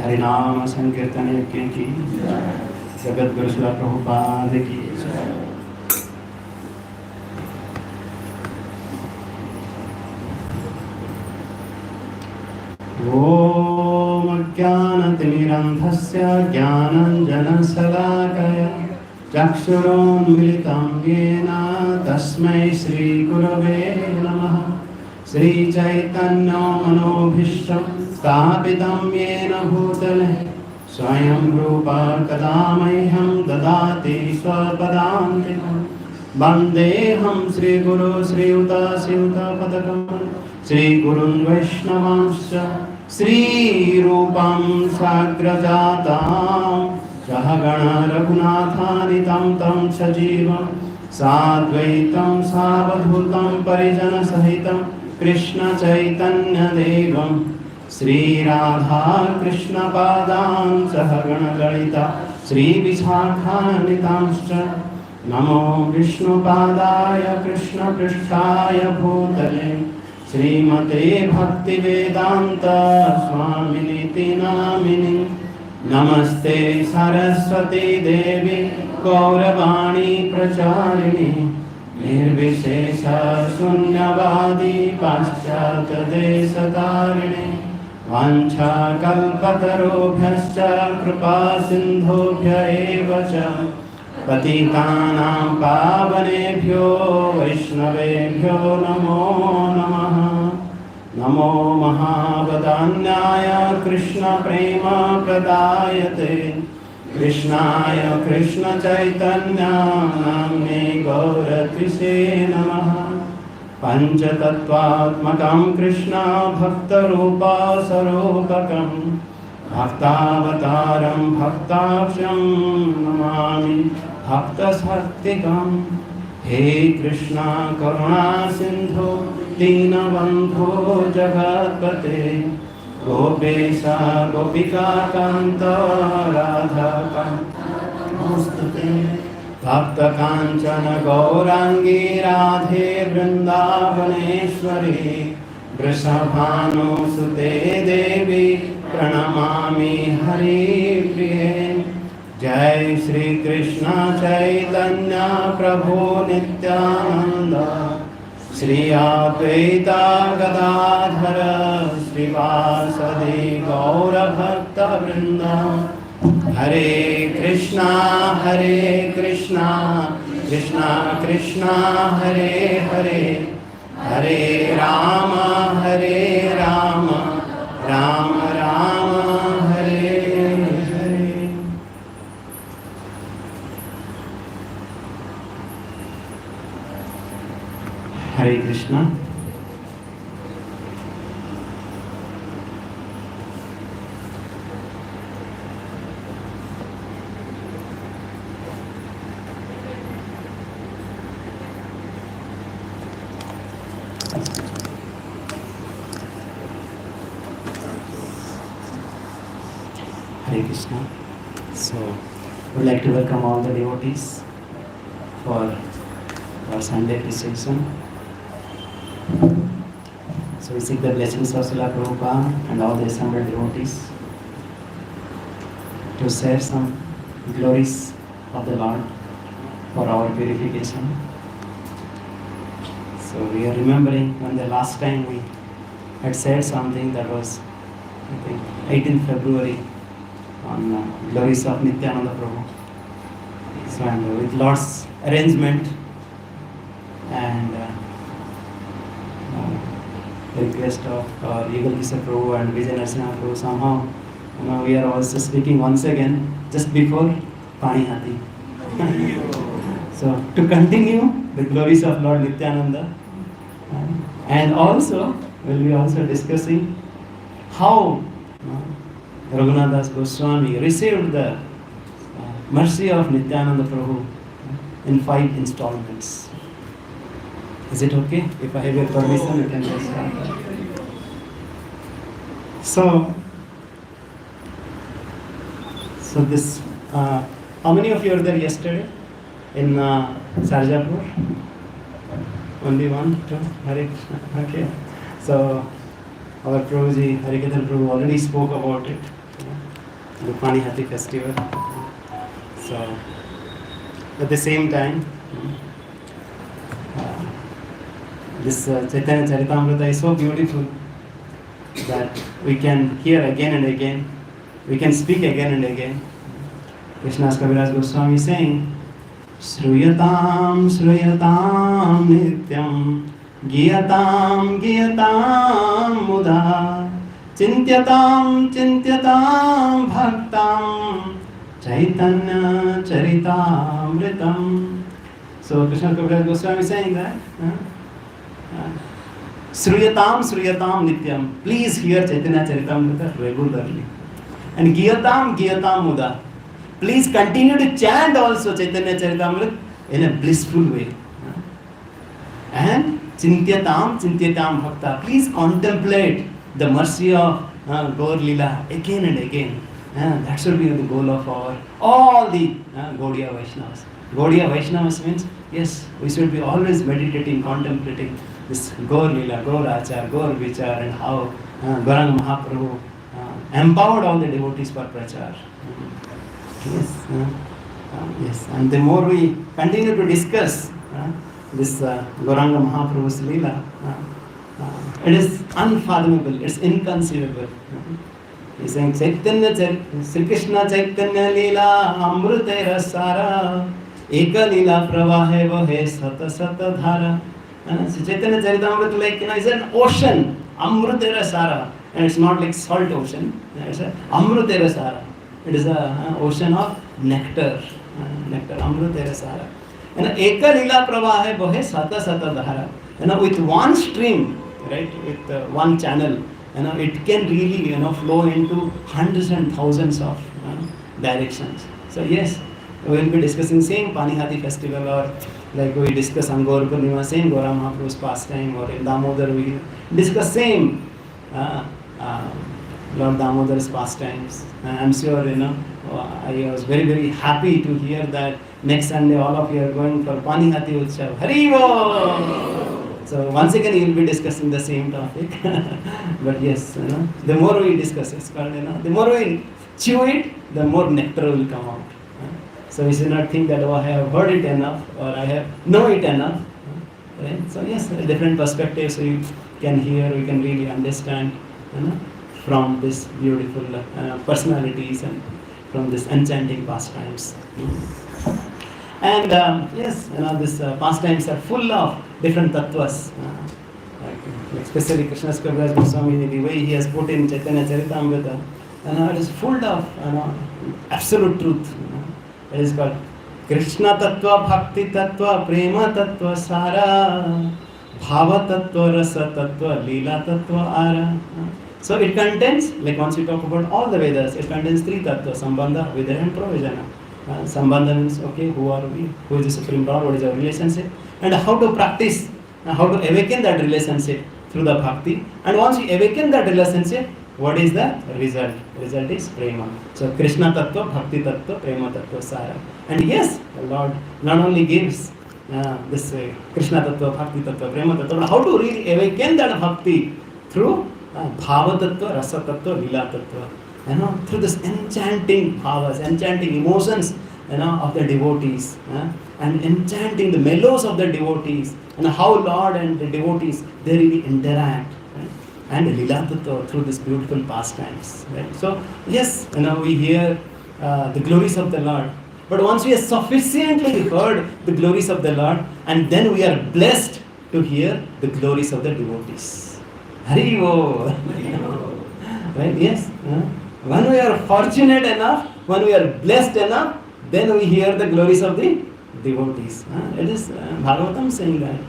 हरिनाम संकीर्तन यज्ञ की जगत गुरु श्रील प्रभुपाद की। ओम अज्ञानतिमिरन्धस्य ज्ञानाञ्जनशलाकया चक्षुरोन्मिलितं येन तस्मै श्रीगुरवे नमः। श्रीचैतन्यो मनोभीष्टं स्थापितं येन भूतले स्वयं रूपा कदा मह्यं ददाति स्वपदान्तिकं वन्देऽहं श्रीगुरो श्रीयुतपदकं श्रीगुरुन् वैष्णवांश्च श्रीरूपं साग्रजातां सहगण रघुनाथानितं तं सजीवं साद्वैतं सावधूतं परिजनसहितं कृष्ण चैतन्यदेवं श्रीराधा कृष्णपादान् सहगण ललिता श्रीविशाखान्वितांश्च नमो विष्णुपादाय कृष्णपृष्ठाय भूतले श्रीमते भक्तिवेदान्त स्वामिनिति नामिनि नमस्ते सरस्वती देवी गौरवाणी प्रचारिणी निर्विशेष शून्यवादी पाश्चात्यदेशतारिणी वाञ्छाकल्पतरुभ्यश्च कृपा सिन्धुभ्य एव च पतितानां पावनेभ्यो वैष्णवेभ्यो नमो नमः। नमो महावदान्याय कृष्णप्रेम प्रदायते कृष्णाय कृष्णचैतन्य नाम्ने गौरतिसे नमः। पञ्चतत्त्वात्मकं कृष्ण भक्तरूपस्वरूपकं भक्तावतारं भक्ताख्यं नमामि भक्तशक्तिकं। हे कृष्णा करुणा सिन्धु दीनबन्धो जगत्पते गोपेश गोपिकान्त राधाकान्त नमोस्तुते। भक्तकाञ्चन गौराङ्गी राधे वृन्दावनेश्वरी वृषभानुसुते देवी प्रणमामि हरिप्रिये। जय श्री कृष्ण चैतन्य प्रभु नित्यानंद श्री अद्वैता गदाधर श्रीवासदि गौरभक्तवृन्द। हरे कृष्णा कृष्णा कृष्णा हरे हरे हरे राम राम राम हरे हरे। हरे Krishna. Hare Krishna. So, I would like to welcome all the devotees for our Sunday appreciation. So, we seek the blessings of Srila Prabhupada and all the assembled devotees to share some glories of the Lord for our purification. So, we are remembering when the last time we had said something that was, I think, 18th February. On glories of Nityananda Prabhu. So, and with Lord's arrangement and the request of Yugal Kishore Prabhu and Vijay Narasimha Prabhu, somehow we are also speaking once again just before Pani Hati. So, to continue the glories of Lord Nityananda, and also we'll be also discussing how Raghunath Das Goswami received the mercy of Nityananda Prabhu in 5 installments. Is it okay? If I have your permission, you can just start. So this, how many of you were there yesterday in Sarjapur? Only 1, 2, Hare Krishna. Okay. So our Prabhuji, Harikathan Prabhu already spoke about it. The Pani Hati festival. So, at the same time, this Chaitanya Charitamrita is so beautiful that we can hear again and again, we can speak again and again. Krishna's Kaviraj Goswami is saying, Shruyatam Shruyatam Nityam Giyatam Giyatam Muda Chintyatam Chintyatam Bhaktam Chaitanya Charitamritam. So Krishna Kaviraj Goswami is saying that Sruyatam Sruyatam Nityam. Please hear Chaitanya Charitamrita regularly. And Giyatam Giyatam Muda. Please continue to chant also Chaitanya Charitamrita in a blissful way. And Chintyatam Chintyatam Bhakta. Please contemplate the mercy of Gaur Lila again and again. That should be the goal of all the Gaudiya Vaishnavas. Gaudiya Vaishnavas means, yes, we should be always meditating, contemplating this Gaur Lila, Gaur Achar, Gaur Vichar, and how Gauranga Mahaprabhu empowered all the devotees for prachar. Yes, yes. And the more we continue to discuss this Gauranga Mahaprabhu's Leela, it is unfathomable, it's inconceivable. He's saying Chaitanya Sri Krishna Chaitanya Leela Amrute Rasara Eka Leela Pravahe Vahe Sata Sata Dhara. So Chaitanya Charitamrita, like, is an ocean, Amrute Rasara, and it's not like salt ocean. It's a Amrute Rasara. It is an ocean of nectar, nectar, Amrute Rasara. And Eka Leela Pravahe Vahe Sata Sata Dhara. With one stream, right, with one channel, it can really, flow into hundreds and thousands of directions. So yes, we will be discussing same Panihati festival, or like we discuss on Gaur Purnima, same Gaura Mahaprabhu's pastime, or in Damodar we discuss same Lord Damodar's pastimes. I'm sure, I was very, very happy to hear that next Sunday all of you are going for Panihati Utsav. Hari Bol! So once again we will be discussing the same topic. But yes, the more we discuss, it's called, the more we chew it, the more nectar will come out. So we should not think that, I have heard it enough, or I have know it enough. Right? So yes, different perspectives we can hear, we can really understand from this beautiful personalities and from this enchanting pastimes. And yes, these pastimes are full of different tattvas. Like especially Krishna Kaviraj Goswami, the way he has put in Chaitanya Charitamrita, it is full of absolute truth. It is called Krishna Tattva, Bhakti Tattva, Prema Tattva, Sara, Bhava Tattva, Rasa Tattva, Leela Tattva, Ara. So it contains, like once we talk about all the Vedas, it contains three tattvas: Sambandha, Vidya, and Provijana. Sambandha means, okay, who are we? Who is the Supreme Lord? What is our relationship? And how to practice, how to awaken that relationship through the bhakti. And once we awaken that relationship, what is the result? Result is prema. So Krishna Tattva, Bhakti Tattva, Prema Tattva, Sara. And yes, the Lord not only gives this Krishna Tattva, Bhakti Tattva, Prema Tattva, but how to really awaken that bhakti through Bhava Tattva, Rasa Tattva, Lila Tattva. Through this enchanting bhavas, enchanting emotions, of the devotees, and enchanting the mellows of the devotees, and how Lord and the devotees, they really interact, right? And Lila Tattva through this beautiful pastimes, right? So yes, we hear the glories of the Lord, but once we have sufficiently heard the glories of the Lord, and then we are blessed to hear the glories of the devotees. Hari Bol! Right? Yes. When we are fortunate enough, when we are blessed enough, then we hear the glories of the devotees. It is Bhagavatam saying that.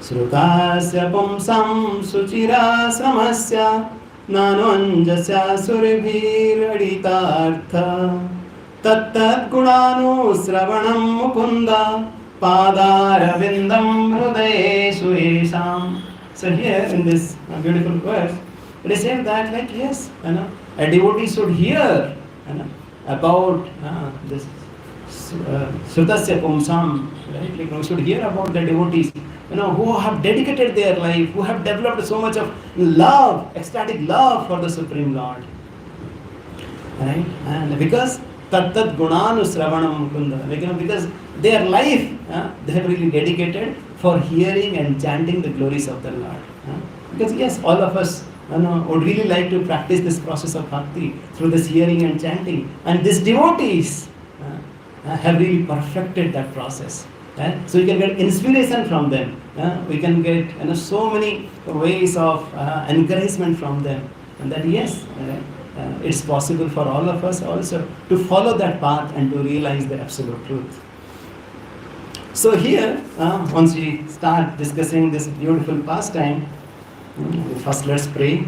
Shrutasya pumsam suchira samasya nanonjasya suribhir aditartha tattat gunanu sravanam mukunda padaravindam hrudaye suesham. So here in this beautiful verse, it is saying that, like, yes, a devotee should hear about this Srutasya Pumsam, right? Like, we should hear about the devotees, who have dedicated their life, who have developed so much of love, ecstatic love for the Supreme Lord. Right? And because Tattat Gunanu Sravanam Mukunda, because their life, they have really dedicated for hearing and chanting the glories of the Lord. Because yes, all of us would really like to practice this process of bhakti through this hearing and chanting. And these devotees have really perfected that process. So we can get inspiration from them. We can get so many ways of encouragement from them. And that yes, it's possible for all of us also to follow that path and to realize the absolute truth. So here, once we start discussing this beautiful pastime, first let's pray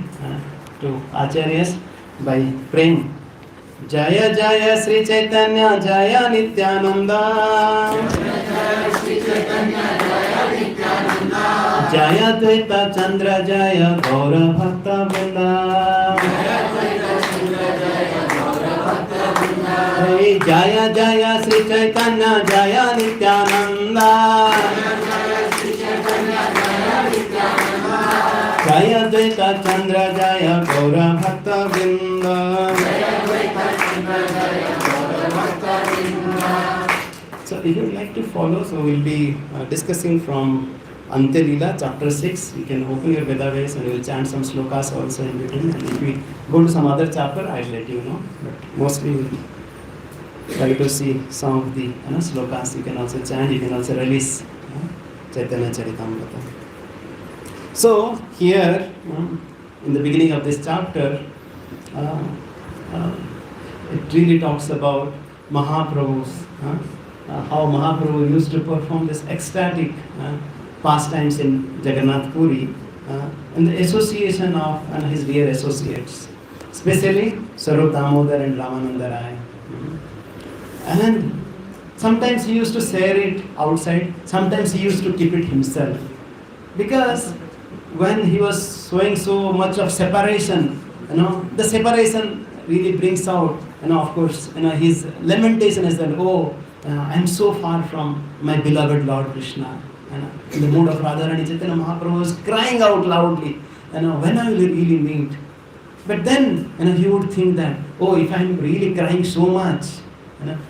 to Acharyas by praying Jaya Jaya Sri Chaitanya Jaya Nityananda Jaya Dvaita Chandra Jaya Gaura Bhakta Vrinda Jaya Jaya Sri Chaitanya Jaya Nityananda Jaya Dvaita Chandra Jaya Gaura Bhakta Vrinda. So if you would like to follow, so we'll be discussing from Antya Lila, chapter 6. You can open your Vedaves and we'll chant some slokas also in between. And if we go to some other chapter, I'll let you know. But mostly we'll try to see some of the slokas. You can also chant, you can also release Chaitanya Charitamrita. So here, in the beginning of this chapter, it really talks about Mahaprabhu's, how Mahaprabhu used to perform this ecstatic pastimes in Jagannath Puri, in the association of his dear associates, especially Sarup Damodar and Ramananda Rai. And sometimes he used to share it outside, sometimes he used to keep it himself. Because when he was showing so much of separation, the separation really brings out, of course, his lamentation is that, oh, I am so far from my beloved Lord Krishna. In the mood of Radharani, Chaitanya Mahaprabhu was crying out loudly, when I will really meet. But then, he would think that, oh, if I am really crying so much,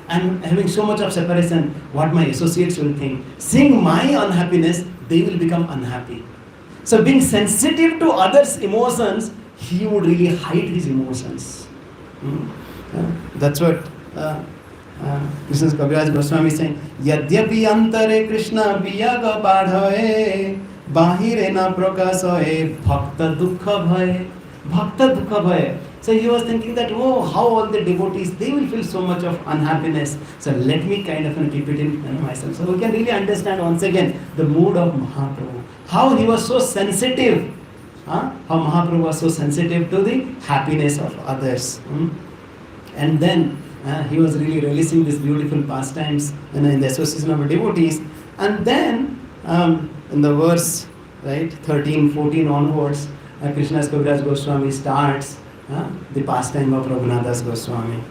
I am having so much of separation, what my associates will think. Seeing my unhappiness, they will become unhappy. So being sensitive to others' emotions, he would really hide his emotions. That's what Krishna's Kaviraj Goswami is saying. Yadyapi antare Krishna biyaga badhaye bahire na prakasaye bhakta dukha bhaye. Bhakta dukha bhaye. So he was thinking that, oh, how all the devotees, they will feel so much of unhappiness. So let me kind of keep it in myself. So we can really understand once again the mood of Mahaprabhu. How he was so sensitive. How Mahaprabhu was so sensitive to the happiness of others. And then he was really releasing these beautiful pastimes in the association of devotees. And then in the verse 13, 14 onwards, Krishna's Kaviraj Goswami starts the pastime of Raghunathas Goswami.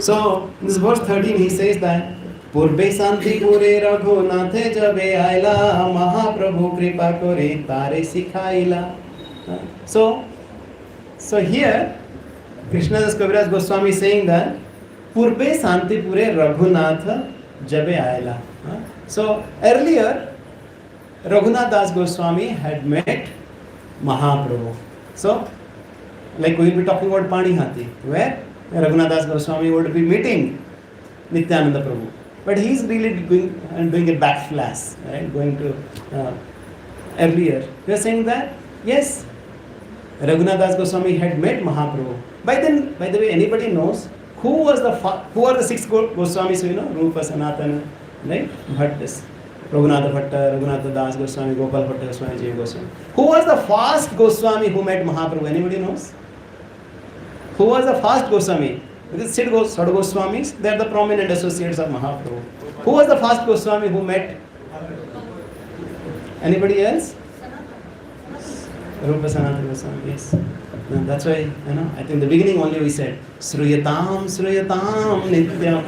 So in this verse 13 he says that Purbe Santi Pure Raghunathe Jabe Aila Mahaprabhu Kripa Kore Tare Sikhaila. So here Krishnadas Kaviraj Goswami is saying that Purbe Santi Pure Raghunatha Jabe Aila. So earlier Raghunath Das Goswami had met Mahaprabhu. So like we will be talking about Panihati, where Raghunath Das Goswami would be meeting Nityananda Prabhu. But he is really doing a backflash, right? Going to earlier. We are saying that, yes, Raghunath Das Goswami had met Mahaprabhu. By the way, anybody knows who are the six Goswamis, Rupa, Sanatana, right? Bhattas. Raghunatha Bhatta, Raghunatha Das Goswami, Gopal Bhatta Goswami, Jiva Goswami. Who was the first Goswami who met Mahaprabhu? Anybody knows? Who was the first Goswami? Because Sid Goswamis, they are the prominent associates of Mahaprabhu. Who was the first Goswami who met? Anybody else? Rupa Sanatana Goswami, yes. No, that's why, I think the beginning only we said, Sruyatam, Sruyatam, Nityam.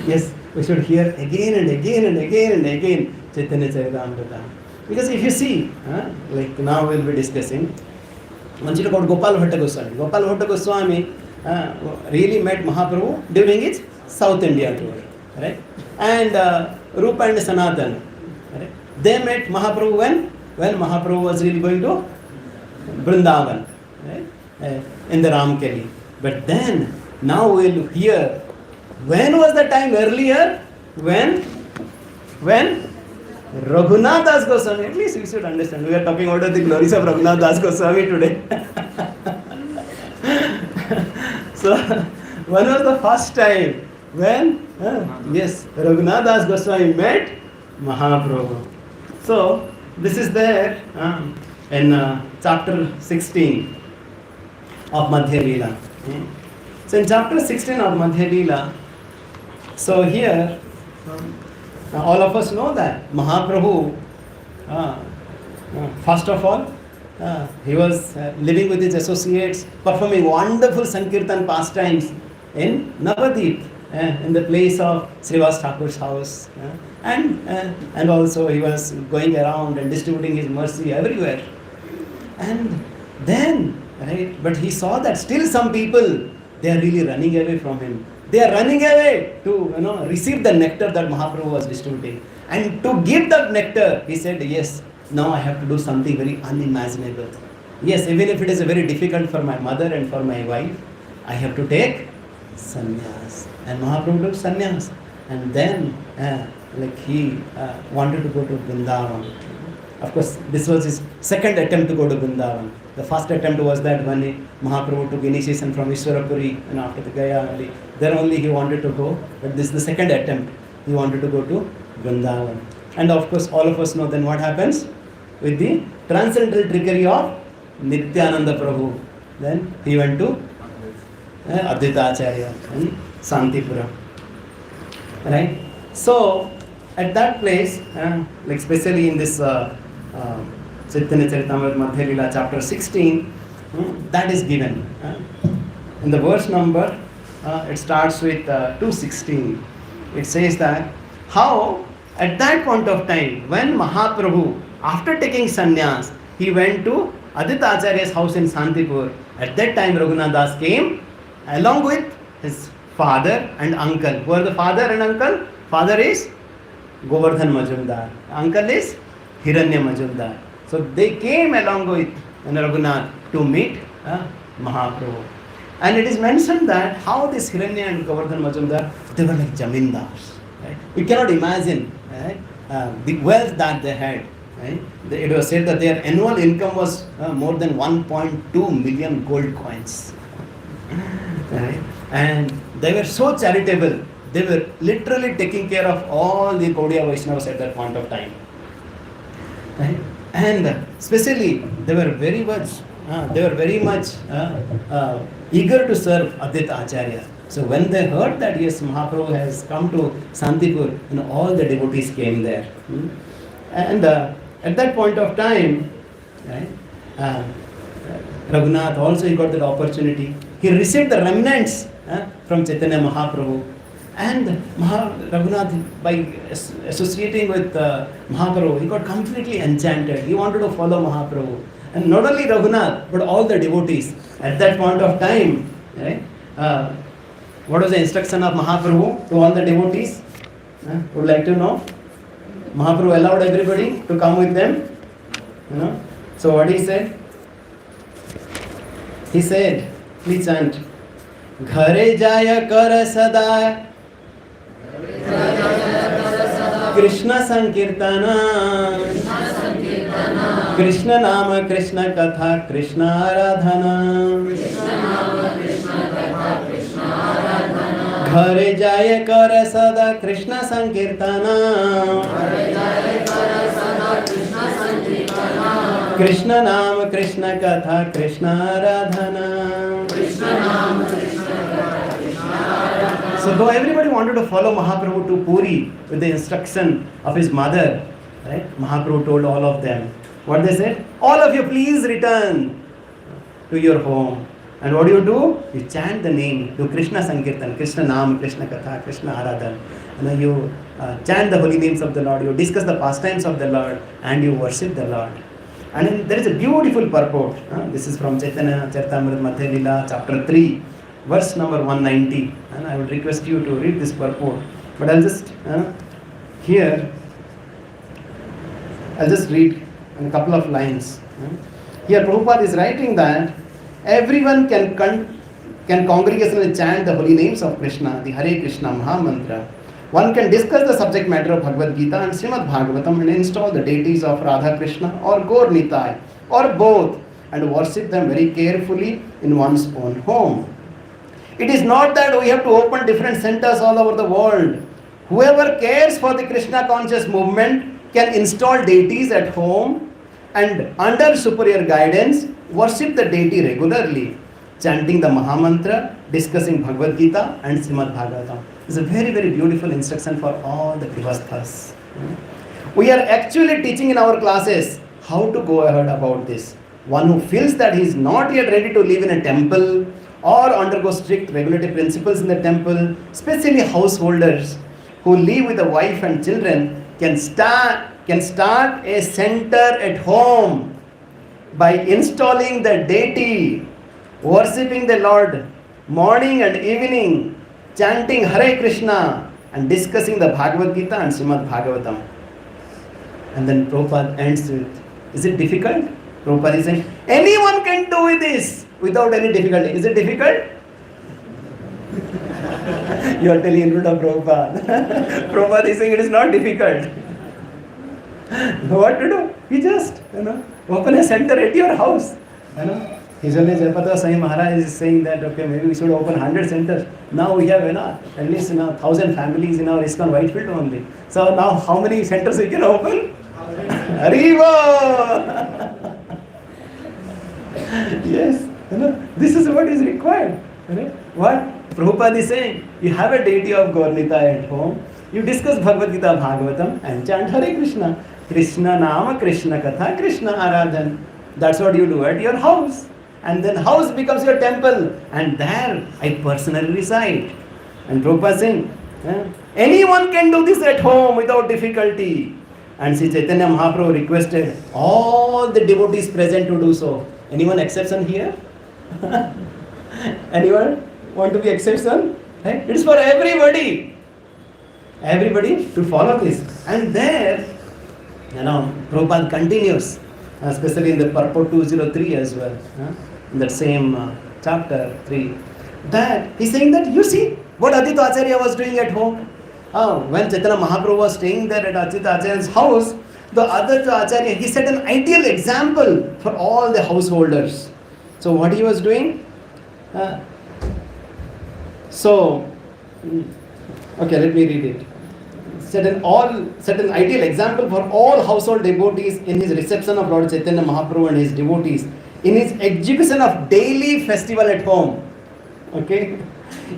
Yes, we should hear again and again and again and again Chaitanya Charitamrita. Because if you see, like now we'll be discussing, once you talk about Gopal Bhatta Goswami. Gopal Bhatta Goswami really met Mahaprabhu during his South India tour. Right? And Rupa and Sanatana, right? They met Mahaprabhu when Mahaprabhu was really going to Vrindavan, right? In the Ramkeli. But then, now we'll hear, when was the time earlier? When Raghunath Das Goswami, at least we should understand, we are talking about the glories of Raghunath Das Goswami today. So, when was the first time when, yes, Raghunath Das Goswami met Mahaprabhu. So, this is there in chapter 16 of Madhya Leela. So, in chapter 16 of Madhya Leela, so here, all of us know that Mahaprabhu, first of all, he was living with his associates, performing wonderful Sankirtan pastimes in Navadip, in the place of Srivas Thakur's house. And also he was going around and distributing his mercy everywhere. And then, right, but he saw that still some people, they are really running away from him. They are running away to receive the nectar that Mahaprabhu was distributing. And to give that nectar, he said, yes, now I have to do something very unimaginable. Yes, even if it is very difficult for my mother and for my wife, I have to take sannyas. And Mahaprabhu took sannyas. And then, he wanted to go to Vrindavan. Of course, this was his second attempt to go to Vrindavan. The first attempt was that when Mahaprabhu took initiation from Ishwarapuri and after the Gaya, there only he wanted to go. But this is the second attempt. He wanted to go to Vrindavan. And of course, all of us know then what happens with the transcendental trickery of Nityananda Prabhu. Then he went to Advaita Acharya in Santipura. Right? So, at that place, especially in this Chaitanya Charitamrita Madhya Leela chapter 16, that is given. In the verse number, it starts with 216. It says that how at that point of time, when Mahaprabhu, after taking sannyas, he went to Advaita Acharya's house in Santipur. At that time, Raghunath Das came along with his father and uncle. Who are the father and uncle? Father is Govardhan Majumdar. Uncle is Hiranya Majumdar. So they came along with Raghunath to meet Mahaprabhu. And it is mentioned that how this Hiranya and Govardhan Majumdar, they were like Jamindars. Right? We cannot imagine, right, the wealth that they had. Right? It was said that their annual income was more than 1.2 million gold coins. Right? And they were so charitable. They were literally taking care of all the Gaudiya Vaishnavas at that point of time. Right? And especially, they were very much eager to serve Advaita Acharya. So when they heard that yes, Mahaprabhu has come to Santipur, all the devotees came there. And at that point of time, right, Raghunath also he got that opportunity. He received the remnants from Chaitanya Mahaprabhu. And Raghunath, by associating with Mahaprabhu, he got completely enchanted. He wanted to follow Mahaprabhu. And not only Raghunath, but all the devotees. At that point of time, right, what was the instruction of Mahaprabhu to all the devotees? Would like to know? Mahaprabhu allowed everybody to come with them. So what he said? He said, please chant. Ghare jaya kar sada Krishna Sankirtana Krishna Nama Krishna Katha Krishna Aradhana Ghare jaya kar sada Krishna Sankirtana Krishna Nama Krishna Katha Krishna Aradhana. So though everybody wanted to follow Mahaprabhu to Puri with the instruction of his mother, right? Mahaprabhu told all of them, what they said? All of you please return to your home. And what do? You chant the name, do Krishna Sankirtan, Krishna Nam, Krishna Katha, Krishna Aradhan. You chant the holy names of the Lord, you discuss the pastimes of the Lord, and you worship the Lord. And then there is a beautiful purport. This is from Chaitanya Charitamrita Madhya Leela, chapter 3, verse number 190. And I would request you to read this purport. But I'll just read a couple of lines. Here Prabhupada is writing that everyone can congregationally chant the holy names of Krishna, the Hare Krishna Maha Mantra. One can discuss the subject matter of Bhagavad Gita and Srimad Bhagavatam and install the deities of Radha Krishna or Gaur Nitai or both and worship them very carefully in one's own home. It is not that we have to open different centers all over the world. Whoever cares for the Krishna conscious movement can install deities at home and under superior guidance worship the deity regularly, chanting the Mahamantra, discussing Bhagavad Gita and Srimad Bhagavatam. It's a very, very beautiful instruction for all the Grihasthas. We are actually teaching in our classes how to go ahead about this. One who feels that he is not yet ready to live in a temple or undergo strict regulatory principles in the temple, especially householders who live with a wife and children, can start a center at home by installing the deity, worshipping the Lord morning and evening, chanting Hare Krishna and discussing the Bhagavad Gita and Srimad Bhagavatam. And then Prabhupada ends with, is it difficult? Prabhupada is saying, anyone can do this without any difficulty. Is it difficult? You are telling in front of Prabhupada. Prabhupada is saying it is not difficult. What to do? You just, open a center at your house. His Holiness Jaipatra Swami Maharaj is saying that, okay, maybe we should open 100 centers. Now we have at least 1,000 families in our ISKCON Whitefield only. So now how many centers we can open? Haribo! Yes, this is what is required. What Prabhupada is saying, you have a deity of Gaurnita at home, you discuss Bhagavad Gita Bhagavatam and chant Hare Krishna. Krishna Nama, Krishna Katha, Krishna Aradhan. That's what you do at your house. And then house becomes your temple. And there I personally reside. And Prabhupada is saying, anyone can do this at home without difficulty. And Sri Chaitanya Mahaprabhu requested all the devotees present to do so. Anyone exception here? Anyone want to be exception? Right? It is for everybody. Everybody to follow this. And there, Prabhupada continues, especially in the Purport 203 as well, in that same chapter 3, that he's saying that, you see what Aditya Acharya was doing at home. When Chaitanya Mahaprabhu was staying there at Aditya Acharya's house, the Aditya Acharya, he set an ideal example for all the householders. So what he was doing? Okay, let me read it. Set an ideal example for all household devotees in his reception of Lord Chaitanya Mahaprabhu and his devotees, in his execution of daily festival at home. Okay,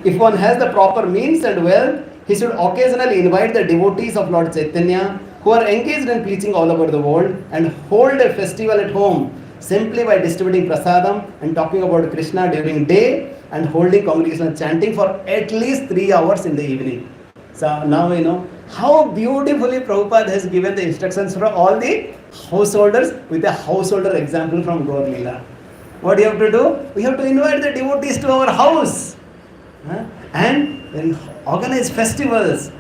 if one has the proper means and wealth, he should occasionally invite the devotees of Lord Chaitanya who are engaged in preaching all over the world and hold a festival at home simply by distributing prasadam and talking about Krishna during day and holding congregational chanting for at least 3 hours in the evening. So now you know how beautifully Prabhupada has given the instructions for all the householders with a householder example from Gaur Leela. What do you have to do? We have to invite the devotees to our house and then organize festivals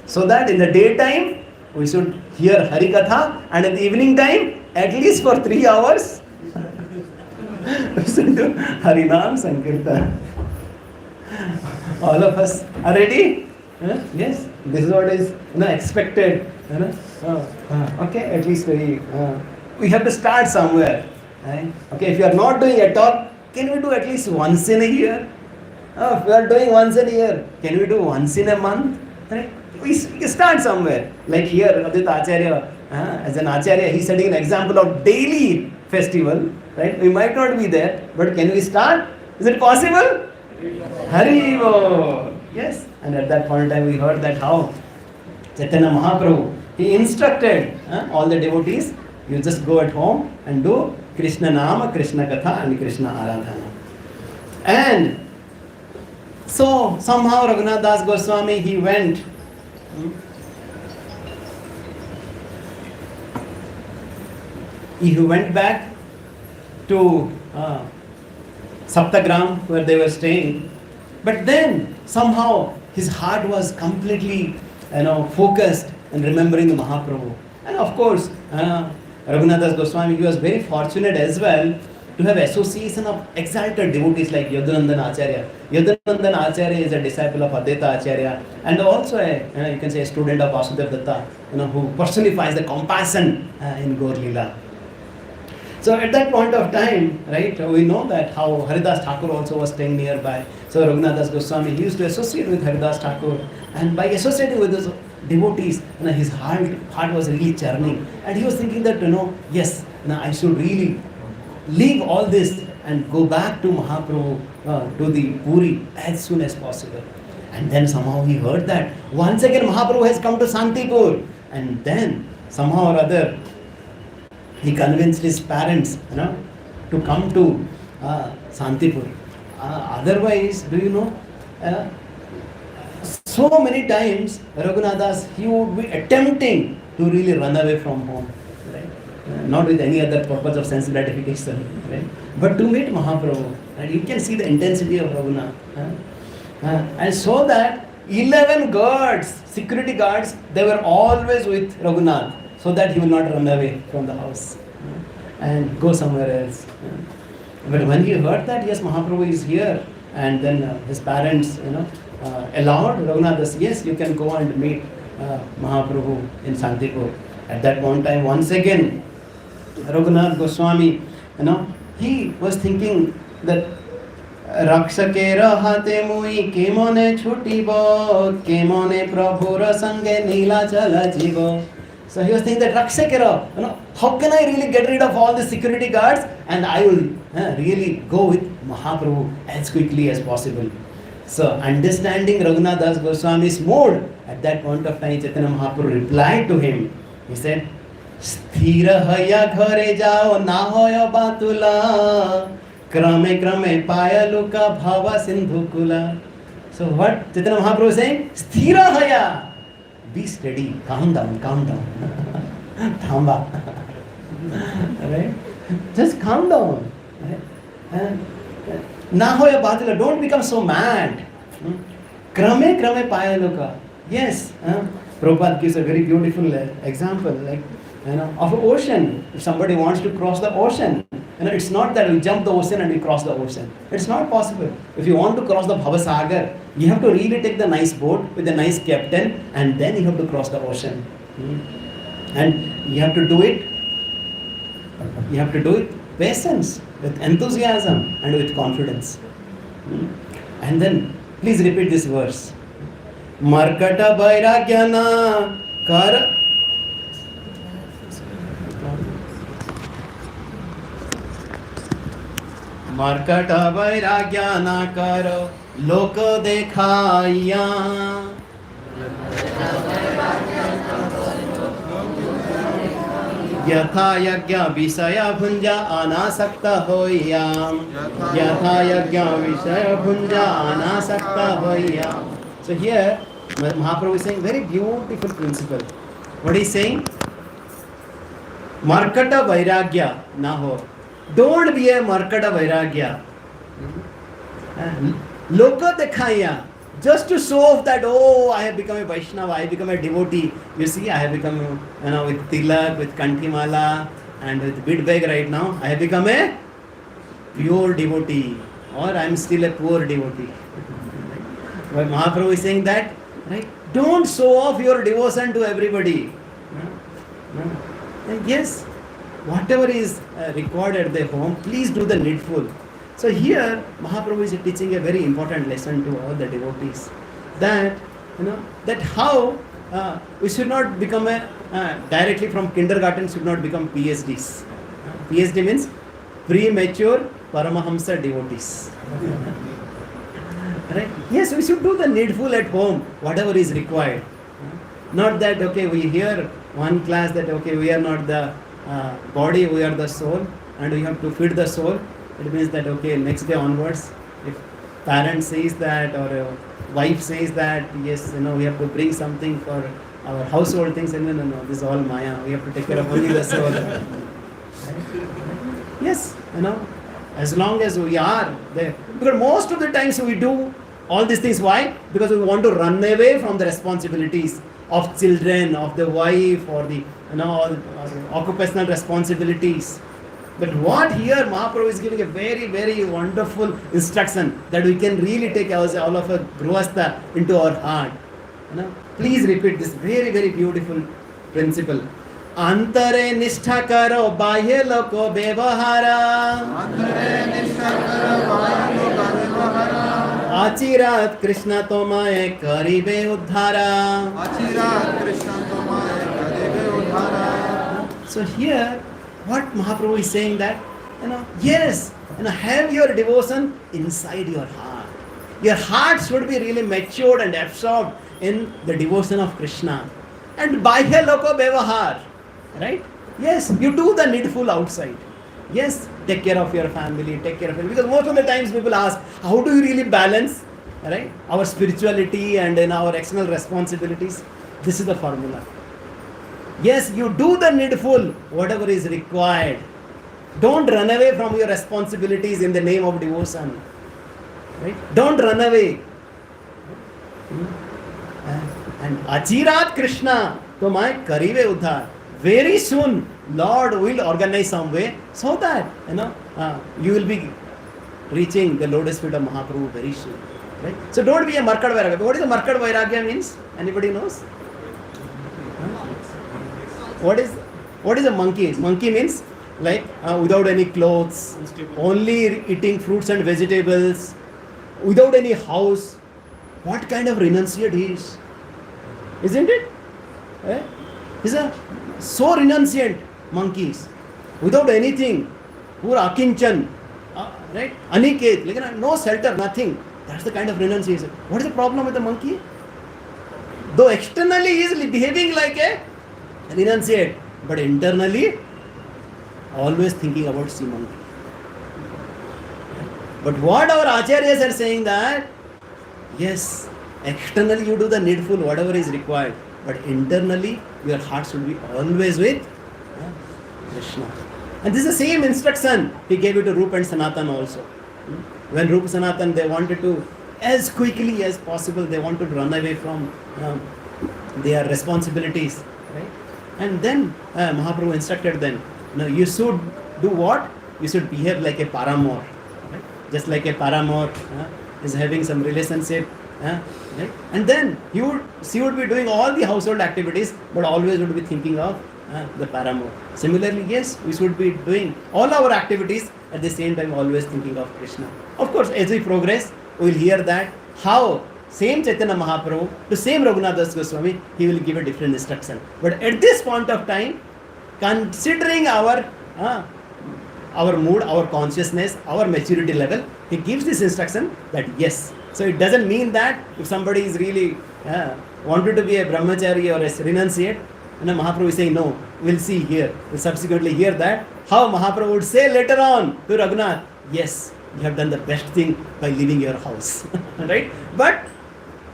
so that in the daytime we should hear Harikatha and in the evening time at least for 3 hours we should do Harinam Sankirtan. All of us are ready? Yes, this is what is expected. Okay, at least we have to start somewhere. Right? Okay, if you are not doing at all, can we do at least once in a year? If we are doing once in a year, can we do once in a month? Right? We start somewhere. Like here, Aditya Acharya, as an Acharya, he is setting an example of daily festival. Right? We might not be there, but can we start? Is it possible? Haribo! Yes. And at that point in time, we heard that how Chaitanya Mahaprabhu, he instructed all the devotees, you just go at home and do Krishna Nama, Krishna Katha and Krishna Aradhana. And so somehow Raghunath Das Goswami, he went back to Saptagram where they were staying. But then somehow his heart was completely focused and remembering the Mahaprabhu. And of course, Raghunath Das Goswami, he was very fortunate as well to have association of exalted devotees like Yadunandan Acharya. Yadunandan Acharya is a disciple of Advaita Acharya and also you can say a student of Vasudev Datta, who personifies the compassion in Gaur Leela. So at that point of time, right, we know that how Haridas Thakur also was staying nearby. So Raghunath Das Goswami, he used to associate with Haridas Thakur, and by associating with those devotees, his heart was really churning, and he was thinking that yes, I should really leave all this and go back to Mahaprabhu, to the Puri as soon as possible. And then somehow he heard that once again Mahaprabhu has come to Santipur, and then somehow or other he convinced his parents, to come to Santipur. Otherwise, do you know, so many times Raghunath Das, he would be attempting to really run away from home, right? Not with any other purpose of sense gratification, right? But to meet Mahaprabhu, and you can see the intensity of Raghunath. And so that 11 guards, security guards, they were always with Raghunath, so that he will not run away from the house and go somewhere else. But when he heard that, yes, Mahaprabhu is here, and then his parents, allowed Raghunath Das, yes, you can go and meet Mahaprabhu in Santipur. At that one time, once again, Raghunath Goswami, he was thinking that Rakshakera hate mui kemone chutibo, kemone prabhura sange Lila-Ch jibo. So he was thinking that Rakshakera, how can I really get rid of all the security guards, and I will really go with Mahaprabhu as quickly as possible. So understanding Raghunath Das Goswami's mood, at that point of time Chaitanya Mahaprabhu replied to him. He said, Sthira haya ghare jao na hoya batula, krame krame payaluka bhava sindhukula. So what Chaitanya Mahaprabhu is saying? Sthira haya, be steady, calm down. Thamba. Right? Just calm down. Right? Na hoya batula, don't become so mad. Krame krame payaluka. Yes, Prabhupada gives a very beautiful example, like of an ocean. If somebody wants to cross the ocean, it's not that we jump the ocean and we cross the ocean. It's not possible. If you want to cross the Bhavasagar, you have to really take the nice boat with a nice captain, and then you have to cross the ocean. And you have to do it. You have to do it with patience, with enthusiasm, and with confidence. And then please repeat this verse. Markata Vairagyana Kar. Markata Vairagyana Kar Loka Dekhaya. Yatha yagya visaya bhunja anasakta hoyam. Yatha yagya visaya bhunja anasakta hoyam. So here Mahaprabhu is saying very beautiful principle. What he is saying? Markata Vairagya na ho. Don't be a Markata Vairagya. Loka Dekhaya. Just to show off that, I have become a Vaishnava, I have become a devotee. You see, I have become, with tilak, with kantimala, and with bidbag right now, I have become a pure devotee, or I am still a poor devotee. But Mahaprabhu is saying that, right? Don't show off your devotion to everybody. Yes, whatever is required at the home, please do the needful. So here Mahaprabhu is teaching a very important lesson to all the devotees, that that how we should not become directly from kindergarten should not become PhDs. PhD means premature Paramahamsa devotees. Right? Yes, we should do the needful at home, whatever is required. Not that we hear one class that we are not the body, we are the soul, and we have to feed the soul. It means that next day onwards, if parent says that, or wife says that, yes, we have to bring something for our household things, and no, this is all Maya. We have to take care of only the soul. Right? Yes, as long as we are there, because most of the times we do all these things. Why? Because we want to run away from the responsibilities of children, of the wife, or the occupational responsibilities. But what here Mahaprabhu is giving a very, very wonderful instruction that we can really take all of a grihastha into our heart. Please repeat this very, very beautiful principle. अंतरे निष्ठा करो बाह्य लोको व्यवहारा आचिरात Krishna तोमाए करीबे उद्धारा. So here, what Mahaprabhu is saying that, yes, have your devotion inside your heart. Your heart should be really matured and absorbed in the devotion of Krishna. And Bahya Loko Bevahar, right? Yes, you do the needful outside. Yes, take care of your family, take care of it. Because most of the times people ask, how do you really balance, right, our spirituality and in our external responsibilities? This is the formula. Yes, you do the needful, whatever is required. Don't run away from your responsibilities in the name of devotion. Right? Don't run away. And Achirat Krishna, tomai karive uddhar. Very soon, Lord will organize some way so that you will be reaching the lotus feet of Mahaprabhu very soon. Right? So don't be a Markad Vairagya. What is a Markad Vairagya means? Anybody knows? What is a monkey? Monkey means like without any clothes, only eating fruits and vegetables, without any house. What kind of renunciate he is? Isn't it? He's a so renunciant monkeys, without anything, poor akinchan, right? Aniket, like no shelter, nothing. That's the kind of renunciation. What is the problem with the monkey? Though externally he is behaving like a renunciate, but internally always thinking about sea monkey. But what our acharyas are saying that, yes, externally you do the needful, whatever is required, but internally your heart should be always with Krishna. And this is the same instruction he gave it to Rupa and Sanatan also. When Rupa and Sanatan, they wanted to, as quickly as possible, they wanted to run away from their responsibilities, right? And then Mahaprabhu instructed them, you should do what? You should behave like a paramour, right? Just like a paramour is having some relationship, right? And then she would be doing all the household activities, but always would be thinking of the paramour. Similarly, yes, we should be doing all our activities at the same time, always thinking of Krishna. Of course, as we progress, we will hear that how same Chaitanya Mahaprabhu to same Raghunath Das Goswami, he will give a different instruction. But at this point of time, considering our mood, our consciousness, our maturity level, he gives this instruction that yes. So it doesn't mean that if somebody is really wanted to be a brahmachari or a renunciate, Mahaprabhu is saying no. We'll see here. We'll subsequently hear that how Mahaprabhu would say later on to Raghunath, yes, you have done the best thing by leaving your house, right? But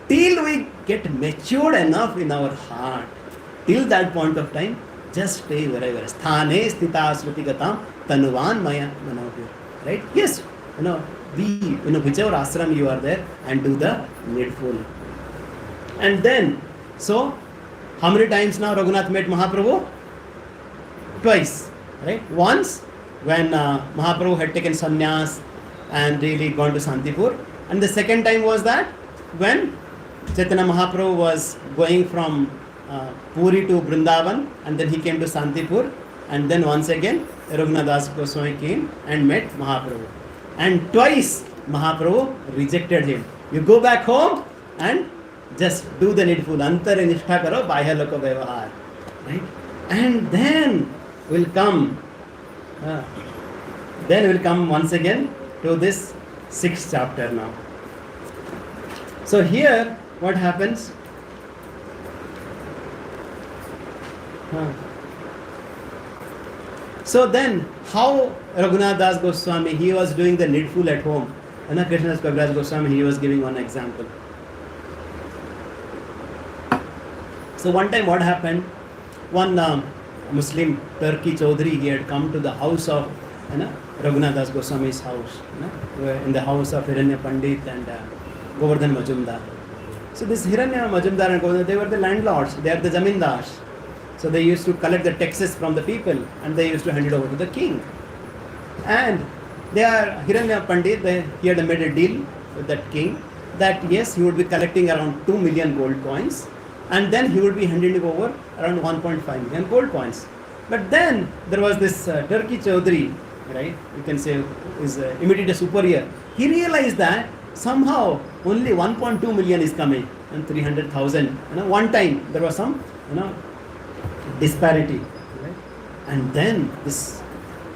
till we get matured enough in our heart, till that point of time, just stay wherever. Sthane sthita srutigatam tanuvan maya manavir. Right? Yes, whichever ashram you are there, and do the needful. And then, so how many times now Raghunath met Mahaprabhu? Twice, right? Once when Mahaprabhu had taken sannyas and really gone to Santipur, and the second time was that when Chaitanya Mahaprabhu was going from Puri to Vrindavan, and then he came to Santipur, and then once again Raghunath Das Goswami came and met Mahaprabhu, and twice Mahaprabhu rejected him. You go back home and just do the needful. Antare nishtha karo bahya loko vyavahar, right? And then we'll come once again to this 6th chapter now. So here what happens? So then how Raghunath Das Goswami, he was doing the needful at home. And Krishnadas Kaviraj Goswami, he was giving one example. So one time what happened? One Muslim Turki Chaudhary, he had come to the house of Raghunath Das Goswami's house, in the house of Hiranya Pandit and Govardhan Majumdar. So this Hiranya Majumdar and Govardhan, they were the landlords, they are the zamindars. So they used to collect the taxes from the people and they used to hand it over to the king. And Hiranya Pandit, he had made a deal with that king that yes, he would be collecting around 2 million gold coins and then he would be handing over around 1.5 million gold coins. But then there was this Turkey Chaudhary, right? You can say is immediate superior. He realized that somehow only 1.2 million is coming and 300,000. One time there was some disparity, right? And then this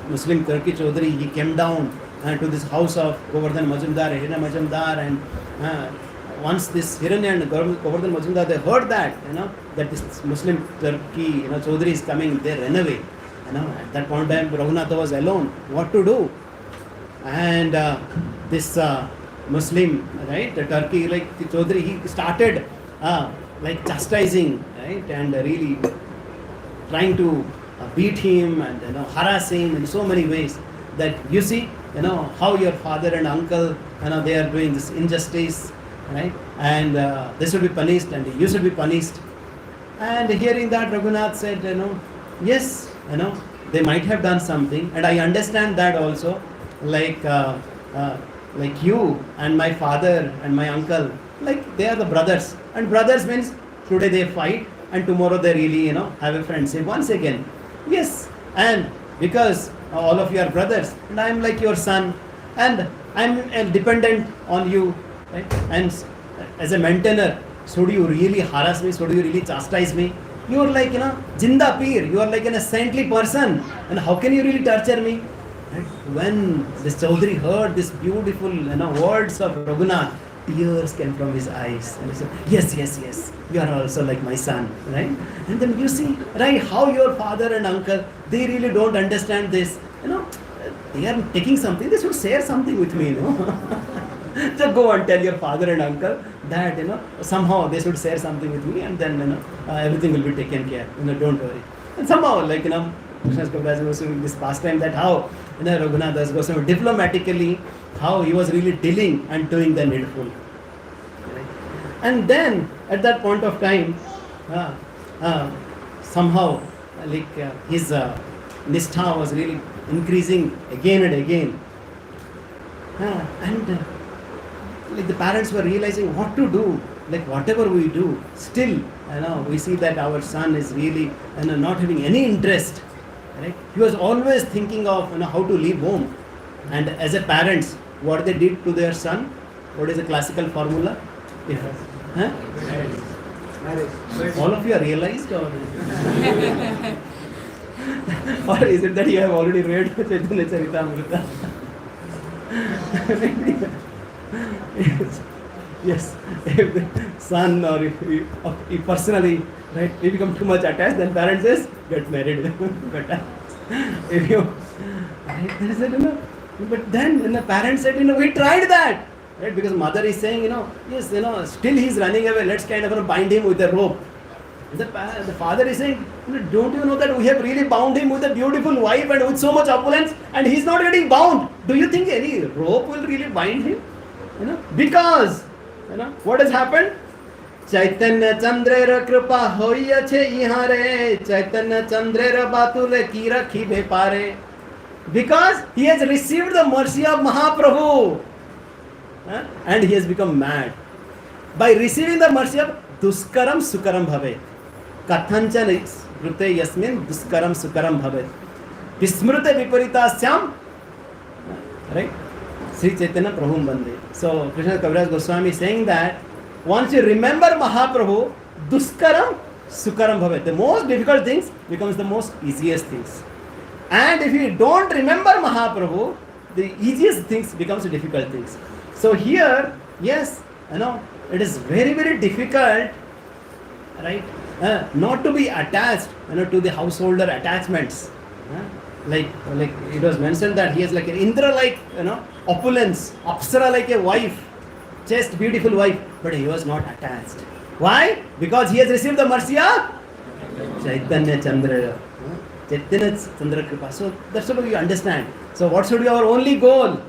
Muslim Turkey Chaudhary, he came down to this house of Govardhan Majumdar, Hiranya Majumdar, and once this Hiranya and Govardhan Majumdar, they heard that that this Muslim Turkey Chaudhary is coming, they ran away. At that point in time, Raghunatha was alone. What to do? And this Muslim, right, the Turkey, like the Chaudhary, he started like chastising, right, and really trying to beat him and harass him in so many ways. That you see, how your father and uncle, they are doing this injustice, right, and they should be punished, and you should be punished. And hearing that, Raghunath said, yes, they might have done something, and I understand that also, like you and my father and my uncle, like they are the brothers, and brothers means today they fight and tomorrow they really have a friendship once again. Yes, and because all of you are brothers, and I am like your son, and I am dependent on you, right? And as a maintainer, should you really harass me? Should you really chastise me? You are like Jinda Peer. You are like a saintly person, and how can you really torture me? Right? When this Chaudhary heard this beautiful words of Raghunath, tears came from his eyes, and he said, yes, you are also like my son, right? And then you see, right, how your father and uncle, they really don't understand this, they are taking something, they should share something with me, Just go and tell your father and uncle that somehow they should share something with me, and then everything will be taken care, don't worry. And somehow, like Krishnadas Kaviraj was doing this pastime, that how Raghunath Das Goswami diplomatically, how he was really dealing and doing the needful. Right? And then at that point of time, somehow like his nistha was really increasing again and again. And like the parents were realizing what to do. Like whatever we do, still we see that our son is really not having any interest. Right? He was always thinking of how to leave home. And as a parents, what they did to their son, what is the classical formula? Huh? Marriage. All of you are realized, or or is it that you have already read Chaitanya Charitamrita? Yes. If the son or if personally, right, we become too much attached, then parents says, get married. If you, right, they said, but then the parents said, we tried that, right, because mother is saying, yes, still he is running away, let's kind of bind him with a rope. The father is saying, don't you know that we have really bound him with a beautiful wife and with so much opulence, and he is not getting bound. Do you think any rope will really bind him? Because what has happened? Chaitanya Chandrera Kripa hoya che ihare, Chaitanya Chandrera batule ki rakhi bepare. Because he has received the mercy of Mahaprabhu, and he has become mad. By receiving the mercy of Duskaram Sukaram Bhavet, Kathanchan Rute Yasmin Duskaram Sukaram Bhavet, Vismrute Viparitasya, right? Sri Chaitanya Prabhu Bande. So Krishnadas Kaviraj Goswami is saying that once you remember Mahaprabhu, Duskaram Sukaram Bhavet, the most difficult things becomes the most easiest things. And if you don't remember Mahaprabhu, the easiest things becomes the difficult things. So here, yes, it is very, very difficult, right, not to be attached, to the householder attachments. Like it was mentioned that he has like an Indra like, opulence, Apsara like a wife, just beautiful wife, but he was not attached. Why? Because he has received the mercy of Chaitanya Chandra. Chaitanya Chandra Kripa. So that's what we understand. So what should be our only goal?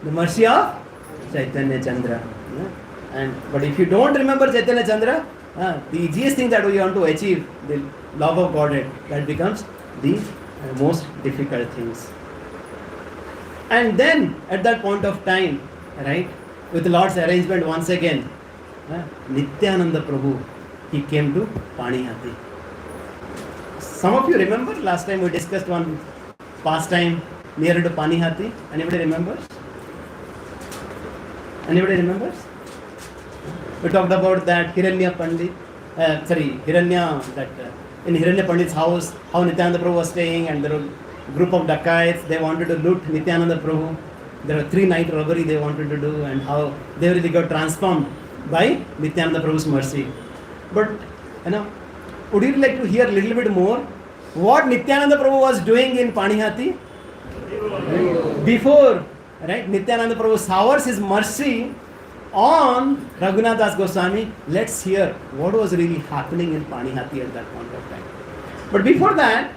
The mercy of Chaitanya Chandra. But if you don't remember Chaitanya Chandra, the easiest thing that we want to achieve, the love of Godhead, that becomes the most difficult things. And then at that point of time, right, with the Lord's arrangement once again, Nityananda Prabhu, he came to Panihati. Some of you remember last time we discussed one pastime near to Panihati. Anybody remembers? Anybody remembers? We talked about that Hiranya Pandit, in Hiranya Pandit's house, how Nityananda Prabhu was staying, and there were a group of dacoits, they wanted to loot Nityananda Prabhu. There were 3-night robbery they wanted to do, and how they really got transformed by Nityananda Prabhu's mercy. But, would you like to hear a little bit more? What Nityananda Prabhu was doing in Panihati? Before, right, Nityananda Prabhu showers his mercy on Raghunath Das Goswami, let's hear what was really happening in Panihati at that point of time. But before that,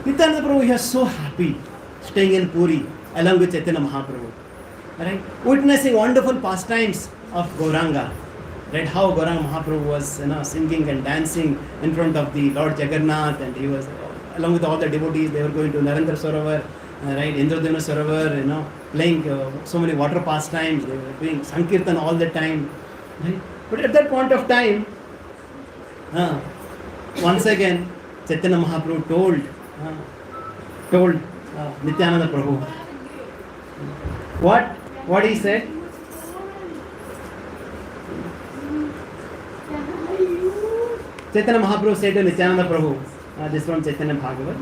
Nityananda Prabhu was so happy staying in Puri along with Chaitanya Mahaprabhu, right? Witnessing wonderful pastimes of Gauranga, right? How Gauranga Mahaprabhu was singing and dancing in front of the Lord Jagannath, and he was along with all the devotees. They were going to Narendra Sarovar, right? Indradevana Sarovar, playing so many water pastimes. They were doing Sankirtan all the time, right? But at that point of time, once again, Chaitanya Mahaprabhu told Nityananda Prabhu. What he said? Chaitanya Mahaprabhu said to Nityananda Prabhu, this from Chaitanya Bhagavat.